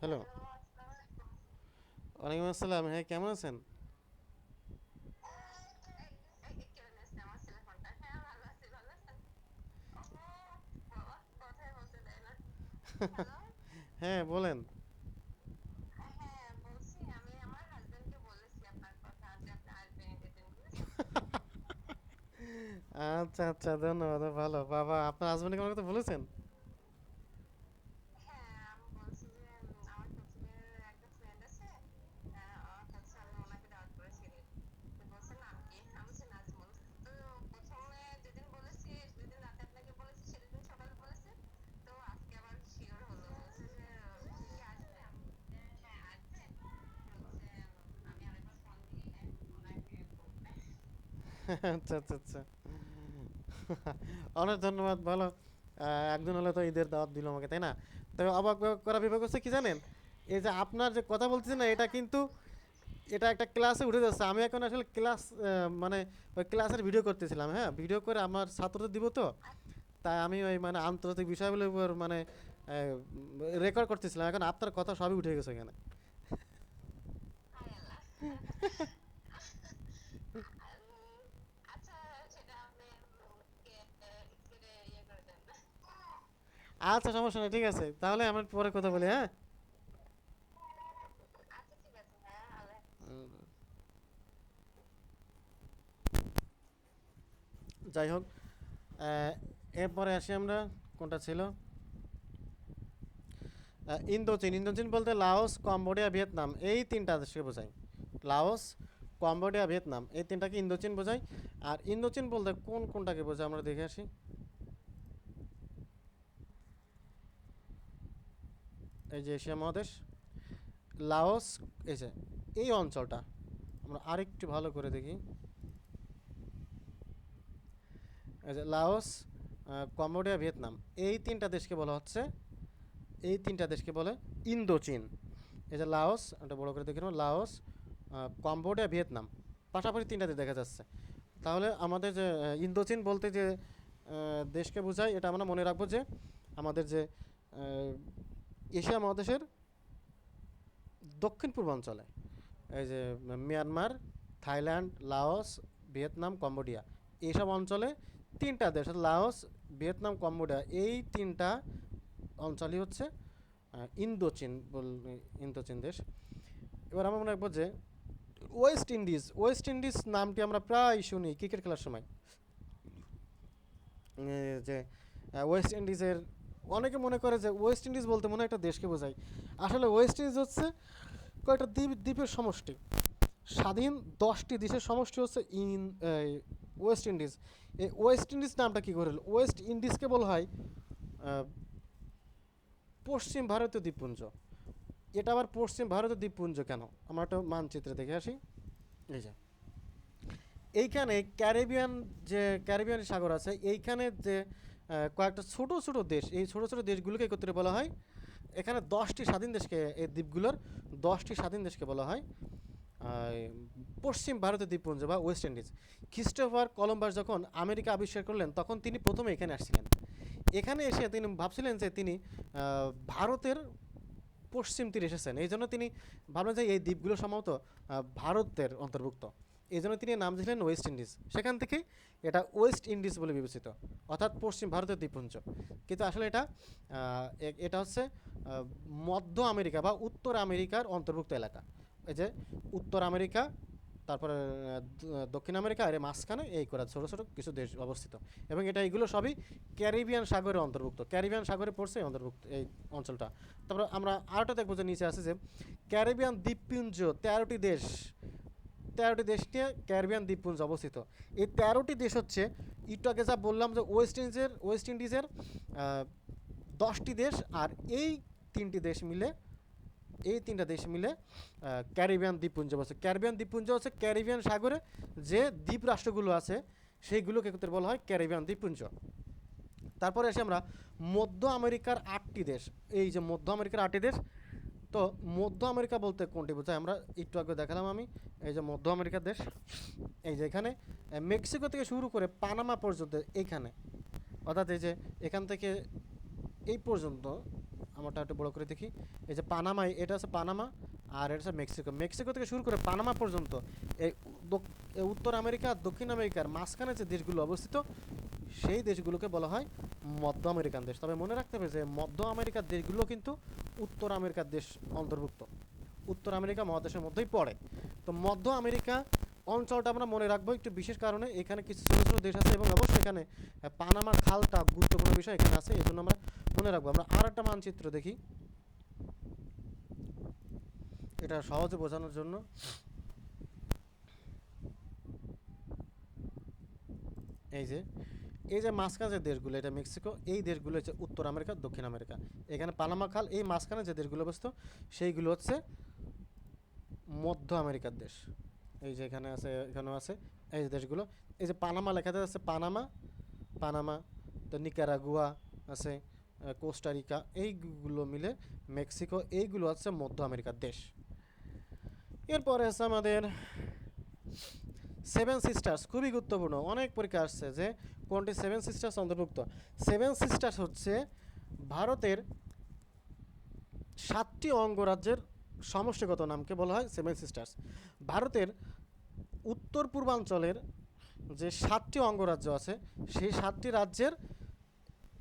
হ্যালো, ওয়ালাইকুম আসসালাম। হ্যাঁ, কেমন আছেন? হ্যাঁ, বলেন। আচ্ছা আচ্ছা, ধন্যবাদ। ভালো বাবা, আপনার হাজবেন্ডকে আমার কথা বলেছেন? আচ্ছা আচ্ছা আচ্ছা, অনেক ধন্যবাদ। ভালো, একদিন হলে তো ঈদের দাওয়াত দিল আমাকে, তাই না? তবে অবাক করা বিভাগ হচ্ছে কি জানেন, এই যে আপনার যে কথা বলতেছেন না, এটা কিন্তু এটা একটা ক্লাসে উঠে যাচ্ছে। আমি এখন আসলে ক্লাস মানে ওই ক্লাসের ভিডিও করতেছিলাম, হ্যাঁ, ভিডিও করে আমার ছাত্রদের দিব তো, তাই আমি ওই মানে আন্তর্জাতিক বিষয়গুলোর উপর মানে রেকর্ড করতেছিলাম। এখন আপনার কথা সবই উঠে গেছে এখানে। আচ্ছা, সমস্যা নেই, ঠিক আছে, তাহলে আমরা পরে কথা বলি, হ্যাঁ। যাই হোক, এরপরে আসি আমরা, কোনটা ছিল, ইন্দোচীন। ইন্দোচীন বলতে লাওস, কম্বোডিয়া, ভিয়েতনাম, এই তিনটা দেশকে বোঝায়। লাওস, কম্বোডিয়া, ভিয়েতনাম, এই তিনটাকে ইন্দোচীন বোঝায়। আর ইন্দোচীন বলতে কোন কোনটাকে বোঝায় আমরা দেখে আসি। এই যে এশিয়া মহাদেশ, লাওস, এই যে এই অঞ্চলটা আমরা আরেকটু ভালো করে দেখি। এই যে লাওস, কম্বোডিয়া, ভিয়েতনাম, এই তিনটা দেশকে বলা হচ্ছে, এই তিনটা দেশকে বলে ইন্দোচীন। এই যে লাওস, এটা বড় করে দেখে নেব, লাওস, কম্বোডিয়া, ভিয়েতনাম, পাশাপাশি তিনটা দেশ দেখা যাচ্ছে। তাহলে আমাদের যে ইন্দোচীন বলতে যে দেশকে বোঝায়, এটা আমরা মনে রাখবো যে আমাদের যে এশিয়া মহাদেশের দক্ষিণ পূর্বাঞ্চলে, এই যে Myanmar, Thailand, Laos, Vietnam, Cambodia, এইসব অঞ্চলে তিনটা দেশ, লাওস, ভিয়েতনাম, কম্বোডিয়া, এই তিনটা অঞ্চলই হচ্ছে ইন্দোচীন ইন্দোচীন দেশ। এবার আমরা মনে রাখবো যে ওয়েস্ট ইন্ডিজ, ওয়েস্ট ইন্ডিজ নামটি আমরা প্রায় শুনি ক্রিকেট খেলার সময়। যে ওয়েস্ট ইন্ডিজের, অনেকে মনে করে যে ওয়েস্ট ইন্ডিজ বলতে মনে হয় একটা দেশকে বোঝায়। আসলে ওয়েস্ট ইন্ডিজ হচ্ছে কয়েকটা দ্বীপের সমষ্টি। স্বাধীন 10টি দেশের সমষ্টি হচ্ছে ওয়েস্ট ইন্ডিজ। এই ওয়েস্ট ইন্ডিজ নামটা কী করে হলো? ওয়েস্ট ইন্ডিজকে বলা হয় পশ্চিম ভারতীয় দ্বীপপুঞ্জ। এটা আবার পশ্চিম ভারতীয় দ্বীপপুঞ্জ কেন, আমরা একটা মানচিত্রে দেখে আসি। এই যে এইখানে ক্যারিবিয়ান সাগর আছে, এইখানে যে কয়েকটা ছোট ছোট দেশ, এই ছোট ছোট দেশগুলোকে একত্রে বলা হয়, এখানে 10টি স্বাধীন দেশকে, এই দ্বীপগুলোর 10টি স্বাধীন দেশকে বলা হয় পশ্চিম ভারতীয় দ্বীপপুঞ্জ বা ওয়েস্ট ইন্ডিজ। খ্রিস্টোফার কলম্বাস যখন আমেরিকা আবিষ্কার করলেন, তখন তিনি প্রথমে এখানে আসছিলেন। এখানে এসে তিনি ভাবছিলেন যে তিনি ভারতের পশ্চিম তীরে এসেছেন, এই জন্য তিনি ভাবলেন যে এই দ্বীপগুলো সম্ভবত ভারতের অন্তর্ভুক্ত, এই জন্য তিনি নাম দিলেন ওয়েস্ট ইন্ডিজ। সেখান থেকেই এটা ওয়েস্ট ইন্ডিজ বলে বিবেচিত, অর্থাৎ পশ্চিম ভারতের দ্বীপপুঞ্জ। কিন্তু আসলে এটা হচ্ছে মধ্য আমেরিকা বা উত্তর আমেরিকার অন্তর্ভুক্ত এলাকা। এই যে উত্তর আমেরিকা, তারপরে দক্ষিণ আমেরিকা, আর মাঝখানে এই করা ছোটো ছোটো কিছু দেশ অবস্থিত, এবং এগুলো সবই ক্যারিবিয়ান সাগরের অন্তর্ভুক্ত। ক্যারিবিয়ান সাগরে পড়ছে অন্তর্ভুক্ত এই অঞ্চলটা। তারপরে আমরা আরেকটা দেখবো যে নিচে আছে যে ক্যারিবিয়ান দ্বীপপুঞ্জ, 13টি দেশ, 13টি দেশ নিয়ে ক্যারিবিয়ান দ্বীপপুঞ্জ অবস্থিত। এই 13টি দেশ হচ্ছে, একটু আগে যা বললাম যে ওয়েস্ট ইন্ডিজের 10টি দেশ, আর এই তিনটা দেশ মিলে ক্যারিবিয়ান দ্বীপপুঞ্জ বলছে। ক্যারিবিয়ান দ্বীপপুঞ্জ হচ্ছে ক্যারিবিয়ান সাগরে যে দ্বীপ রাষ্ট্রগুলো আছে সেইগুলোকে একত্রে বলা হয় ক্যারিবিয়ান দ্বীপপুঞ্জ। তারপরে আসি আমরা মধ্য আমেরিকার 8টি দেশ। এই যে মধ্য আমেরিকার 8টি দেশ, তো মধ্য আমেরিকা বলতে কোনটি বোঝায় আমরা একটু আগে দেখালাম আমি। এই যে মধ্য আমেরিকার দেশ, এই যে এখানে মেক্সিকো থেকে শুরু করে পানামা পর্যন্ত, এইখানে অর্থাৎ এই যে এখান থেকে এই পর্যন্ত, আমারটা একটু বড় করে দেখি, এই যে পানামা, এটা হচ্ছে পানামা, আর এটা হচ্ছে মেক্সিকো। মেক্সিকো থেকে শুরু করে পানামা পর্যন্ত এই উত্তর আমেরিকা আর দক্ষিণ আমেরিকার মাঝখানে যে দেশগুলো অবস্থিত, সেই দেশগুলোকে বলা হয় মধ্য আমেরিকান দেশ। তবে মনে রাখতে হবে যে মধ্য আমেরিকার দেশগুলো কিন্তু উত্তর আমেরিকার দেশ অন্তর্ভুক্ত, উত্তর আমেরিকা মহাদেশের মধ্যেই পড়ে। তো মধ্য আমেরিকা অঞ্চলটা আমরা মনে রাখবো একটু বিশেষ কারণে, এখানে কিছু ছোটো ছোটো দেশ আছে, এবং অবশ্যই এখানে পানামা খালটা গুরুত্বপূর্ণ বিষয় এখানে আছে, এই জন্য আমরা মনে রাখবো। আমরা আর একটা মানচিত্র দেখি, এটা সহজে বোঝানোর জন্য। এই যে মাঝখানে যে দেশগুলো, এটা মেক্সিকো, এই দেশগুলো হচ্ছে উত্তর আমেরিকা, দক্ষিণ আমেরিকা। এখানে পানামা খাল, এই মাঝখানে যে দেশগুলো অবস্থিত সেইগুলো হচ্ছে মধ্য আমেরিকার দেশ। এই যে এখানে আছে, এখানেও আছে এই যে দেশগুলো, এই যে পানামা লেখা আছে, পানামা, তো নিকারাগুয়া আছে, কোস্টারিকা, এইগুলো মিলে মেক্সিকো, এইগুলো হচ্ছে মধ্য আমেরিকার দেশ। এরপরে আছে আমাদের 7 সিস্টার্স, খুবই গুরুত্বপূর্ণ, অনেক পরীক্ষা আসছে যে কোনটি 7 সিস্টার্স অন্তর্ভুক্ত। 7 সিস্টার্স হচ্ছে ভারতের 7টি অঙ্গরাজ্যের সমষ্টিগত নামকে বলা হয় 7 সিস্টার্স। ভারতের উত্তর পূর্বাঞ্চলের যে 7টি অঙ্গরাজ্য আছে, সেই 7টি রাজ্যের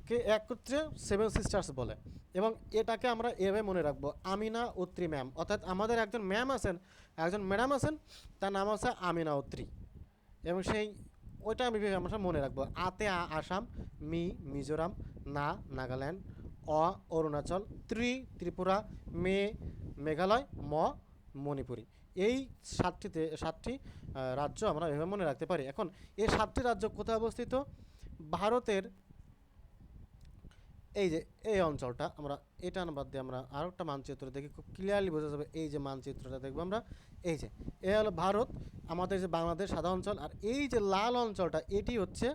কে একত্রে 7 সিস্টার্স বলে, এবং এটাকে আমরা এভাবে মনে রাখবো, আমিনা অত্রি ম্যাম, অর্থাৎ আমাদের একজন ম্যাম আছেন, একজন ম্যাডাম আছেন, তার নাম আছে আমিনা অত্রি, এবং সেই ওইটা আমি আমরা মনে রাখবো। আতে আসাম, মি মিজোরাম, না নাগাল্যান্ড, অ অরুণাচল, ত্রিপুরা, মেঘালয়, মণিপুরী। এই সাতটি রাজ্য আমরা এভাবে মনে রাখতে পারি। এখন এই 7টি রাজ্য কোথায় অবস্থিত? ভারতের এই যে এই অঞ্চলটা, আমরা এটা বাদ দিয়ে আমরা আরও একটা মানচিত্র দেখি, খুব ক্লিয়ারলি বোঝা যাবে। এই যে মানচিত্রটা দেখবো আমরা, এই যে এ হলো ভারত, আমাদের যে বাংলাদেশ সাদা অঞ্চল, আর এই যে লাল অঞ্চলটা এটি হচ্ছে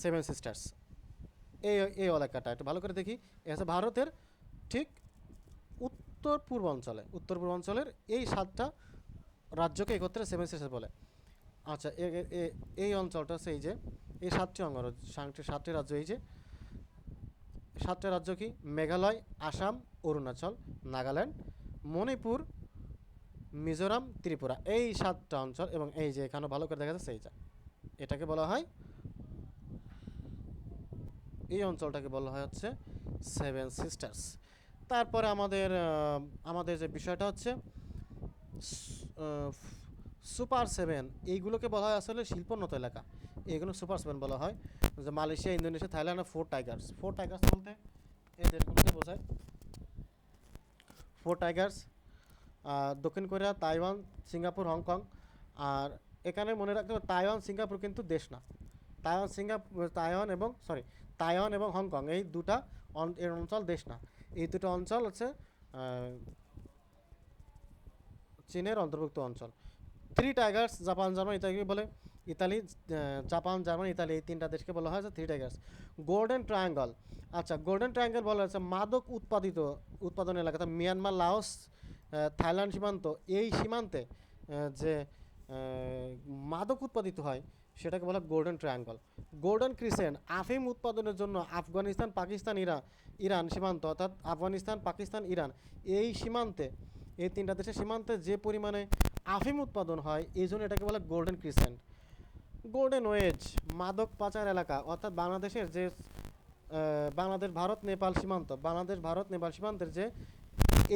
7 সিস্টার্স। এই এই এলাকাটা একটু ভালো করে দেখি, এ হচ্ছে ভারতের ঠিক উত্তর পূর্বাঞ্চলের এই 7টা রাজ্যকে একত্রে 7 সিস্টার্স বলে। আচ্ছা, এই অঞ্চলটা হচ্ছে এই যে এই 7টি রাজ্য, এই যে 7টা রাজ্য কি? মেঘালয়, আসাম, অরুণাচল, নাগাল্যান্ড, মণিপুর, মিজোরাম, ত্রিপুরা। এই 7টা অঞ্চল, এবং এই যে এখানে ভালো করে দেখা যাচ্ছে এইটা, এটাকে বলা হয়, এই অঞ্চলটাকে বলা হয় হচ্ছে 7 সিস্টার্স। তারপরে আমাদের যে বিষয়টা হচ্ছে সুপার 7, এইগুলোকে বলা হয় আসলে শিল্পোন্নত এলাকা, এইগুলো সুপার 7 বলা হয়। যে মালয়েশিয়া, ইন্দোনেশিয়া, থাইল্যান্ড, 4 টাইগার্স বলতে এই দেশগুলোকে বোঝায়। 4 টাইগার্স, দক্ষিণ কোরিয়া, তাইওয়ান, সিঙ্গাপুর, হংকং। আর এখানে মনে রাখতে হবে তাইওয়ান সিঙ্গাপুর কিন্তু দেশ না। তাইওয়ান এবং হংকং, এই দুটা এর অঞ্চল দেশ না। এই দুটো অঞ্চল হচ্ছে চীনের অন্তর্ভুক্ত অঞ্চল। 3 Tigers, Japan, Germany, Japan, Germany, Italy, এই 3টা দেশকে বলা হয় 3 টাইগার্স। গোল্ডেন ট্রায়াঙ্গল, আচ্ছা গোল্ডেন ট্রায়াঙ্গল বলা হচ্ছে মাদক উৎপাদন এলাকা, মিয়ানমার, লাওস, থাইল্যান্ড সীমান্ত। এই সীমান্তে যে মাদক উৎপাদিত হয় সেটাকে বলা গোল্ডেন ট্রায়াঙ্গল। গোল্ডেন ক্রিসেন্ট, আফিম উৎপাদনের জন্য আফগানিস্তান, পাকিস্তান, ইরান সীমান্ত, অর্থাৎ আফগানিস্তান, পাকিস্তান, ইরান, এই সীমান্তে, এই 3টা দেশের সীমান্তে যে পরিমাণে আফিম উৎপাদন হয়, এই জন্য এটাকে বলে গোল্ডেন ক্রিসেন্ট। গোল্ডেন ওয়েজ, মাদক পাচার এলাকা, অর্থাৎ বাংলাদেশের যে বাংলাদেশ ভারত নেপাল সীমান্তের যে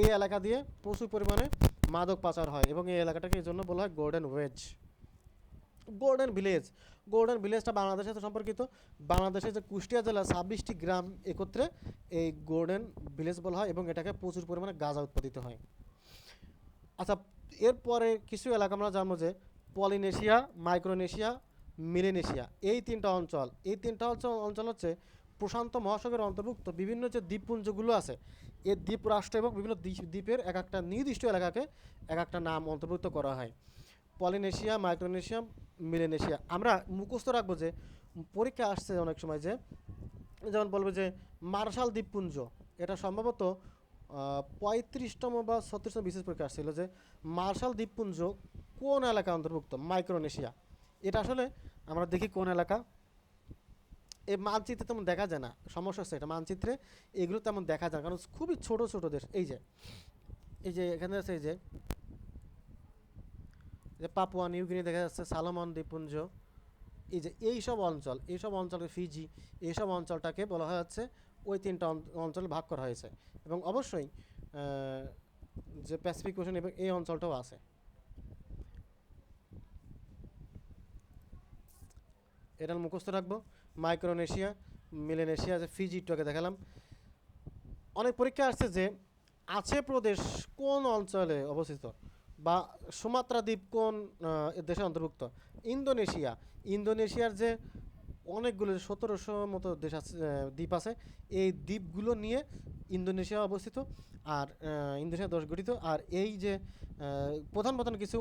এই এলাকা দিয়ে প্রচুর পরিমাণে মাদক পাচার হয়, এবং এই এলাকাটাকে এই জন্য বলা হয় গোল্ডেন ওয়েজ। গোল্ডেন ভিলেজটা বাংলাদেশের সাথে সম্পর্কিত। বাংলাদেশের যে কুষ্টিয়া জেলা 26টি গ্রাম একত্রে এই গোল্ডেন ভিলেজ বলা হয়, এবং এটাকে প্রচুর পরিমাণে গাঁজা উৎপাদিত হয়। আচ্ছা, এরপরে কিছু এলাকা আমরা জানবো যে পলিনেশিয়া, মাইক্রোনেশিয়া, মিলেনেশিয়া, এই 3টা অঞ্চল হচ্ছে প্রশান্ত মহাসাগরের অন্তর্ভুক্ত বিভিন্ন যে দ্বীপপুঞ্জগুলো আছে, এই দ্বীপ রাষ্ট্র এবং বিভিন্ন দ্বীপের এক একটা নির্দিষ্ট এলাকাকে এক একটা নাম অন্তর্ভুক্ত করা হয়। Polynesia, Micronesia, Melanesia. আমরা মুখস্থ রাখবো যে পরীক্ষা আসছে অনেক সময়, যে যেমন বলবো যে মার্শাল দ্বীপপুঞ্জ, এটা সম্ভবত 35তম বা 36তম বিশেষ পরীক্ষা আসছিল, যে মার্শাল দ্বীপপুঞ্জ কোন এলাকা অন্তর্ভুক্ত? মাইক্রোনেশিয়া। এটা আসলে আমরা দেখি কোন এলাকা, এই মানচিত্রে তেমন দেখা যায় না, সমস্যা হচ্ছে এটা, মানচিত্রে এগুলো তেমন দেখা যায়, কারণ খুবই ছোট ছোট দেশ। এই যে এখানে আছে, এই যে পাপুয়া নিউ গিনি দেখা যাচ্ছে, সালোমন দ্বীপপুঞ্জ, এইসব অঞ্চলে ফিজি, এইসব অঞ্চলটাকে বলা হয় হচ্ছে ওই 3টা অঞ্চলে ভাগ করা হয়েছে। এবং অবশ্যই যে প্যাসিফিক ওশান এবং এই অঞ্চলটাও আছে। এটা মুখস্থ রাখবো। মাইক্রোনেশিয়া, মিলেনেশিয়া, যে ফিজিটাকে দেখালাম। অনেক পরীক্ষা আসছে যে আছে প্রদেশ কোন অঞ্চলে অবস্থিত, বা সুমাত্রা দ্বীপ কোন দেশের অন্তর্ভুক্ত? ইন্দোনেশিয়ার যে অনেকগুলো 1700 মতো দেশ আছে, দ্বীপ আছে, এই দ্বীপগুলো নিয়ে ইন্দোনেশিয়া অবস্থিত, আর ইন্দোনেশিয়া দেশ গঠিত। আর এই যে প্রধান কিছু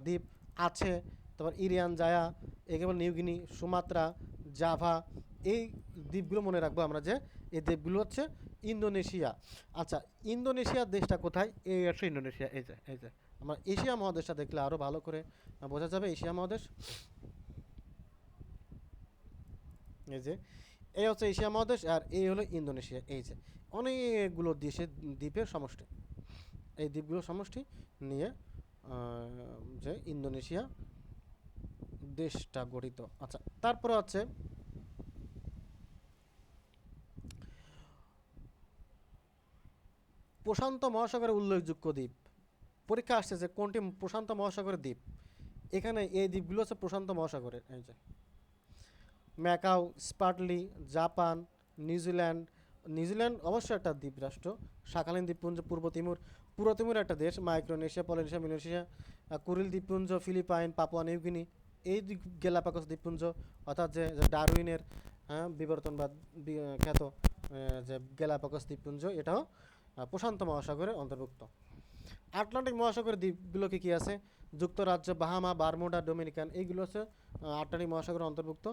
দ্বীপ আছে, তারপর ইরিয়ান জায়া, একেবারে নিউগিনি, সুমাত্রা, জাভা, এই দ্বীপগুলো মনে রাখবো আমরা, যে এই দ্বীপগুলো হচ্ছে ইন্দোনেশিয়া। আচ্ছা, ইন্দোনেশিয়ার দেশটা কোথায়? এই হচ্ছে ইন্দোনেশিয়া। এই যে আমরা এশিয়া মহাদেশটা দেখলে আরও ভালো করে বোঝা যাবে। এশিয়া মহাদেশ, এই হচ্ছে এশিয়া মহাদেশ, আর এই হলো ইন্দোনেশিয়া। এই যে অনেকগুলো দ্বীপের সমষ্টি, এই দ্বীপগুলোর সমষ্টি নিয়ে যে ইন্দোনেশিয়া দেশটা গঠিত। আচ্ছা, তারপরে হচ্ছে প্রশান্ত মহাসাগরের উল্লেখযোগ্য দ্বীপ। পরীক্ষা আসছে যে কোনটি প্রশান্ত মহাসাগরের দ্বীপ। এখানে এই দ্বীপগুলো হচ্ছে প্রশান্ত মহাসাগরের। এই যে Macau, Spratly, Japan, New Zealand. New Zealand অবশ্যই একটা দ্বীপ রাষ্ট্র। শাখালিন দ্বীপপুঞ্জ, পূর্ব তিমুর একটা দেশ, মাইক্রোনেশিয়া, পলিনেশিয়া, মিলেশিয়া, কুরিল দ্বীপপুঞ্জ, ফিলিপাইন, পাপুয়া নিউগিনি। এই গ্যালাপাগোস দ্বীপপুঞ্জ, অর্থাৎ যে যে ডারউইনের বিবর্তনবাদ খ্যাত যে গ্যালাপাগোস দ্বীপপুঞ্জ, এটাও প্রশান্ত মহাসাগরের অন্তর্ভুক্ত। আটলান্টিক মহাসাগরের দ্বীপগুলো কি আছে? যুক্তরাজ্য, বাহামা, বারমুডা, ডোমিনিকান, এইগুলো হচ্ছে আটলান্টিক মহাসাগরের অন্তর্ভুক্ত।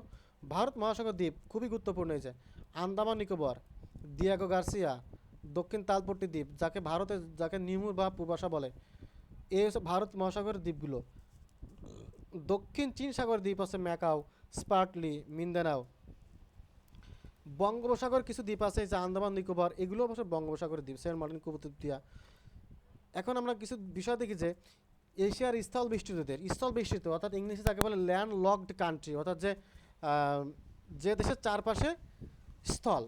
ভারত মহাসাগর দ্বীপ খুবই গুরুত্বপূর্ণ। এই যে আন্দামান নিকোবর, দিয়াগো গার্সিয়া, দক্ষিণ তালপট্টি দ্বীপ, যাকে নিমুর বা পূর্বাশা বলে, এই হচ্ছে ভারত মহাসাগরের দ্বীপগুলো। দক্ষিণ চীন সাগর দ্বীপ আছে ম্যাকাও, স্পার্টলি, মিন্দানাও। বঙ্গোপসাগর কিছু দ্বীপ আছে যে আন্দামান নিকোবর, এগুলো অবশ্য বঙ্গোপসাগরের দ্বীপ, সেন্ট মার্টিন, কুতুবদিয়া। এখন আমরা কিছু বিষয় দেখি যে এশিয়ার স্থল বেষ্টিত অর্থাৎ ইংলিশে যাকে বলে ল্যান্ড লকড কান্ট্রি, অর্থাৎ যে দেশের চারপাশে স্থল,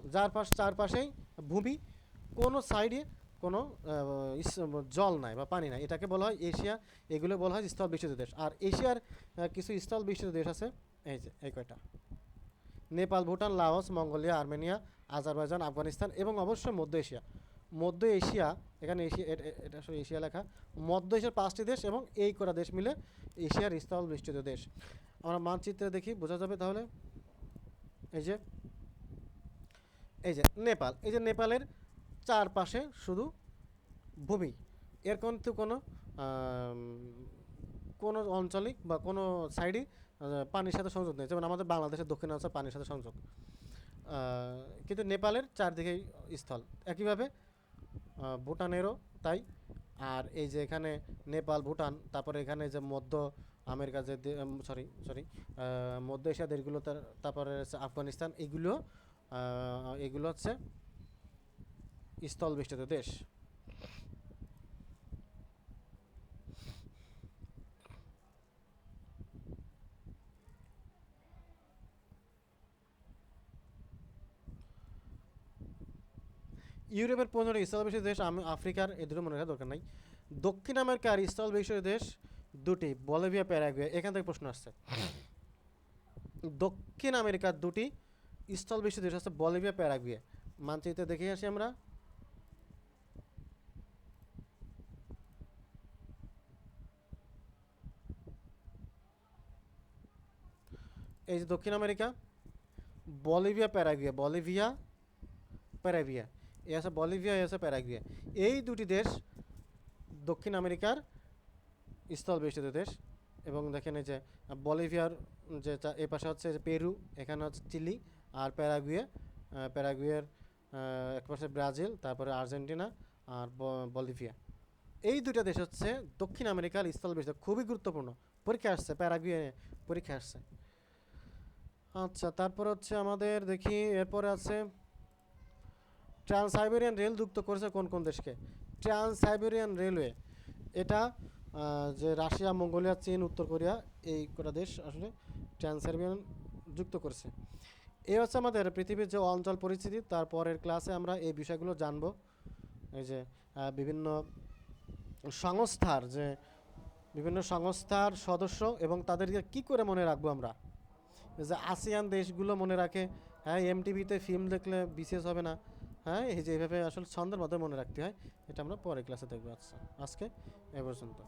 চারপাশেই ভূমি, কোনো সাইডে কোনো জল নাই বা পানি নাই, এটাকে বলা হয় এশিয়া। এগুলো বলা হয় স্থল বেষ্টিত দেশ। আর এশিয়ার কিছু স্থল বেষ্টিত দেশ আছে, এই যে এই কয়টা: Nepal, Bhutan, Laos, Mongolia, Armenia, Azerbaijan, Afghanistan এবং অবশ্যই মধ্য এশিয়া। এখানে এশিয়া, এটা আসলে এশিয়া লেখা। মধ্য এশিয়ার 5টি দেশ এবং এই কটা দেশ মিলে এশিয়ার স্থল বেষ্টিত দেশ। আমরা মানচিত্রে দেখি, বোঝা যাবে তাহলে। এই যে নেপাল, এই যে নেপালের চারপাশে শুধু ভূমি, এর কিন্তু কোনো অঞ্চলিক বা কোনো সাইডই পানির সাথে সংযোগ নেই, যেমন আমাদের বাংলাদেশের দক্ষিণাঞ্চল পানির সাথে সংযোগ, কিন্তু নেপালের চারদিকেই স্থল। একইভাবে ভুটানেরও তাই। আর এই যে এখানে নেপাল, ভুটান, তারপরে এখানে যে মধ্য আমেরিকা, যে সরি মধ্য এশিয়া দেশগুলো, তারপরে আফগানিস্তান, এগুলো হচ্ছে স্থল বেষ্টিত দেশ। ইউরোপের 15টি স্থল বেষ্টিত দেশ, আফ্রিকার এই দুটো মনে রাখার দরকার নাই। দক্ষিণ আমেরিকার স্থল বেষ্টিত দেশ দুটি, বলিভিয়া, প্যারাগুয়ে। এখান থেকে প্রশ্ন আসছে। দক্ষিণ আমেরিকার দুটি স্থল বেষ্টিত দেশ আছে বলিভিয়া, প্যারাগুয়ে। মানচিত্রে দেখে আসি আমরা। এই যে দক্ষিণ আমেরিকা, বলিভিয়া, প্যারাগুয়ে, এ আছে বলিভিয়া, এ আছে প্যারাগুয়ে। এই দুটি দেশ দক্ষিণ আমেরিকার স্থল বেষ্টিত দেশ। এবং দেখেন এই যে বলিভিয়ার যে এই পাশে হচ্ছে পেরু, এখানে হচ্ছে চিলি, আর প্যারাগুয়ের এক পাশে ব্রাজিল, তারপরে আর্জেন্টিনা, আর বলিভিয়া। এই দুটা দেশ হচ্ছে দক্ষিণ আমেরিকার স্থল বেষ্টিত। খুবই গুরুত্বপূর্ণ, পরীক্ষা আসছে, প্যারাগুয়ে পরীক্ষা আসছে। আচ্ছা, তারপর হচ্ছে আমাদের দেখি, এরপরে আছে ট্রান্স সাইবেরিয়ান রেল যুক্ত করেছে কোন কোন দেশকে? ট্রান্স সাইবেরিয়ান রেলওয়ে, এটা যে রাশিয়া, মঙ্গোলিয়া, চীন, উত্তর কোরিয়া, এই কটা দেশ আসলে ট্রান্স সাইবেরিয়ান যুক্ত করেছে। এই হচ্ছে আমাদের পৃথিবীর যে অঞ্চল পরিস্থিতি। তারপরের ক্লাসে আমরা এই বিষয়গুলো জানবো। এই যে বিভিন্ন সংস্থার সদস্য এবং তাদেরকে কি করে মনে রাখবো আমরা, যে আসিয়ান দেশগুলো মনে রাখে। হ্যাঁ, এমটিভিতে ফিল্ম দেখলে বিশেষ হবে না। হ্যাঁ, এই যে এইভাবে আসলে ছন্দের মাধ্যমে মনে রাখতে হয়, এটা আমরা পরের ক্লাসে দেখবো। আচ্ছা, আজকে এ পর্যন্ত।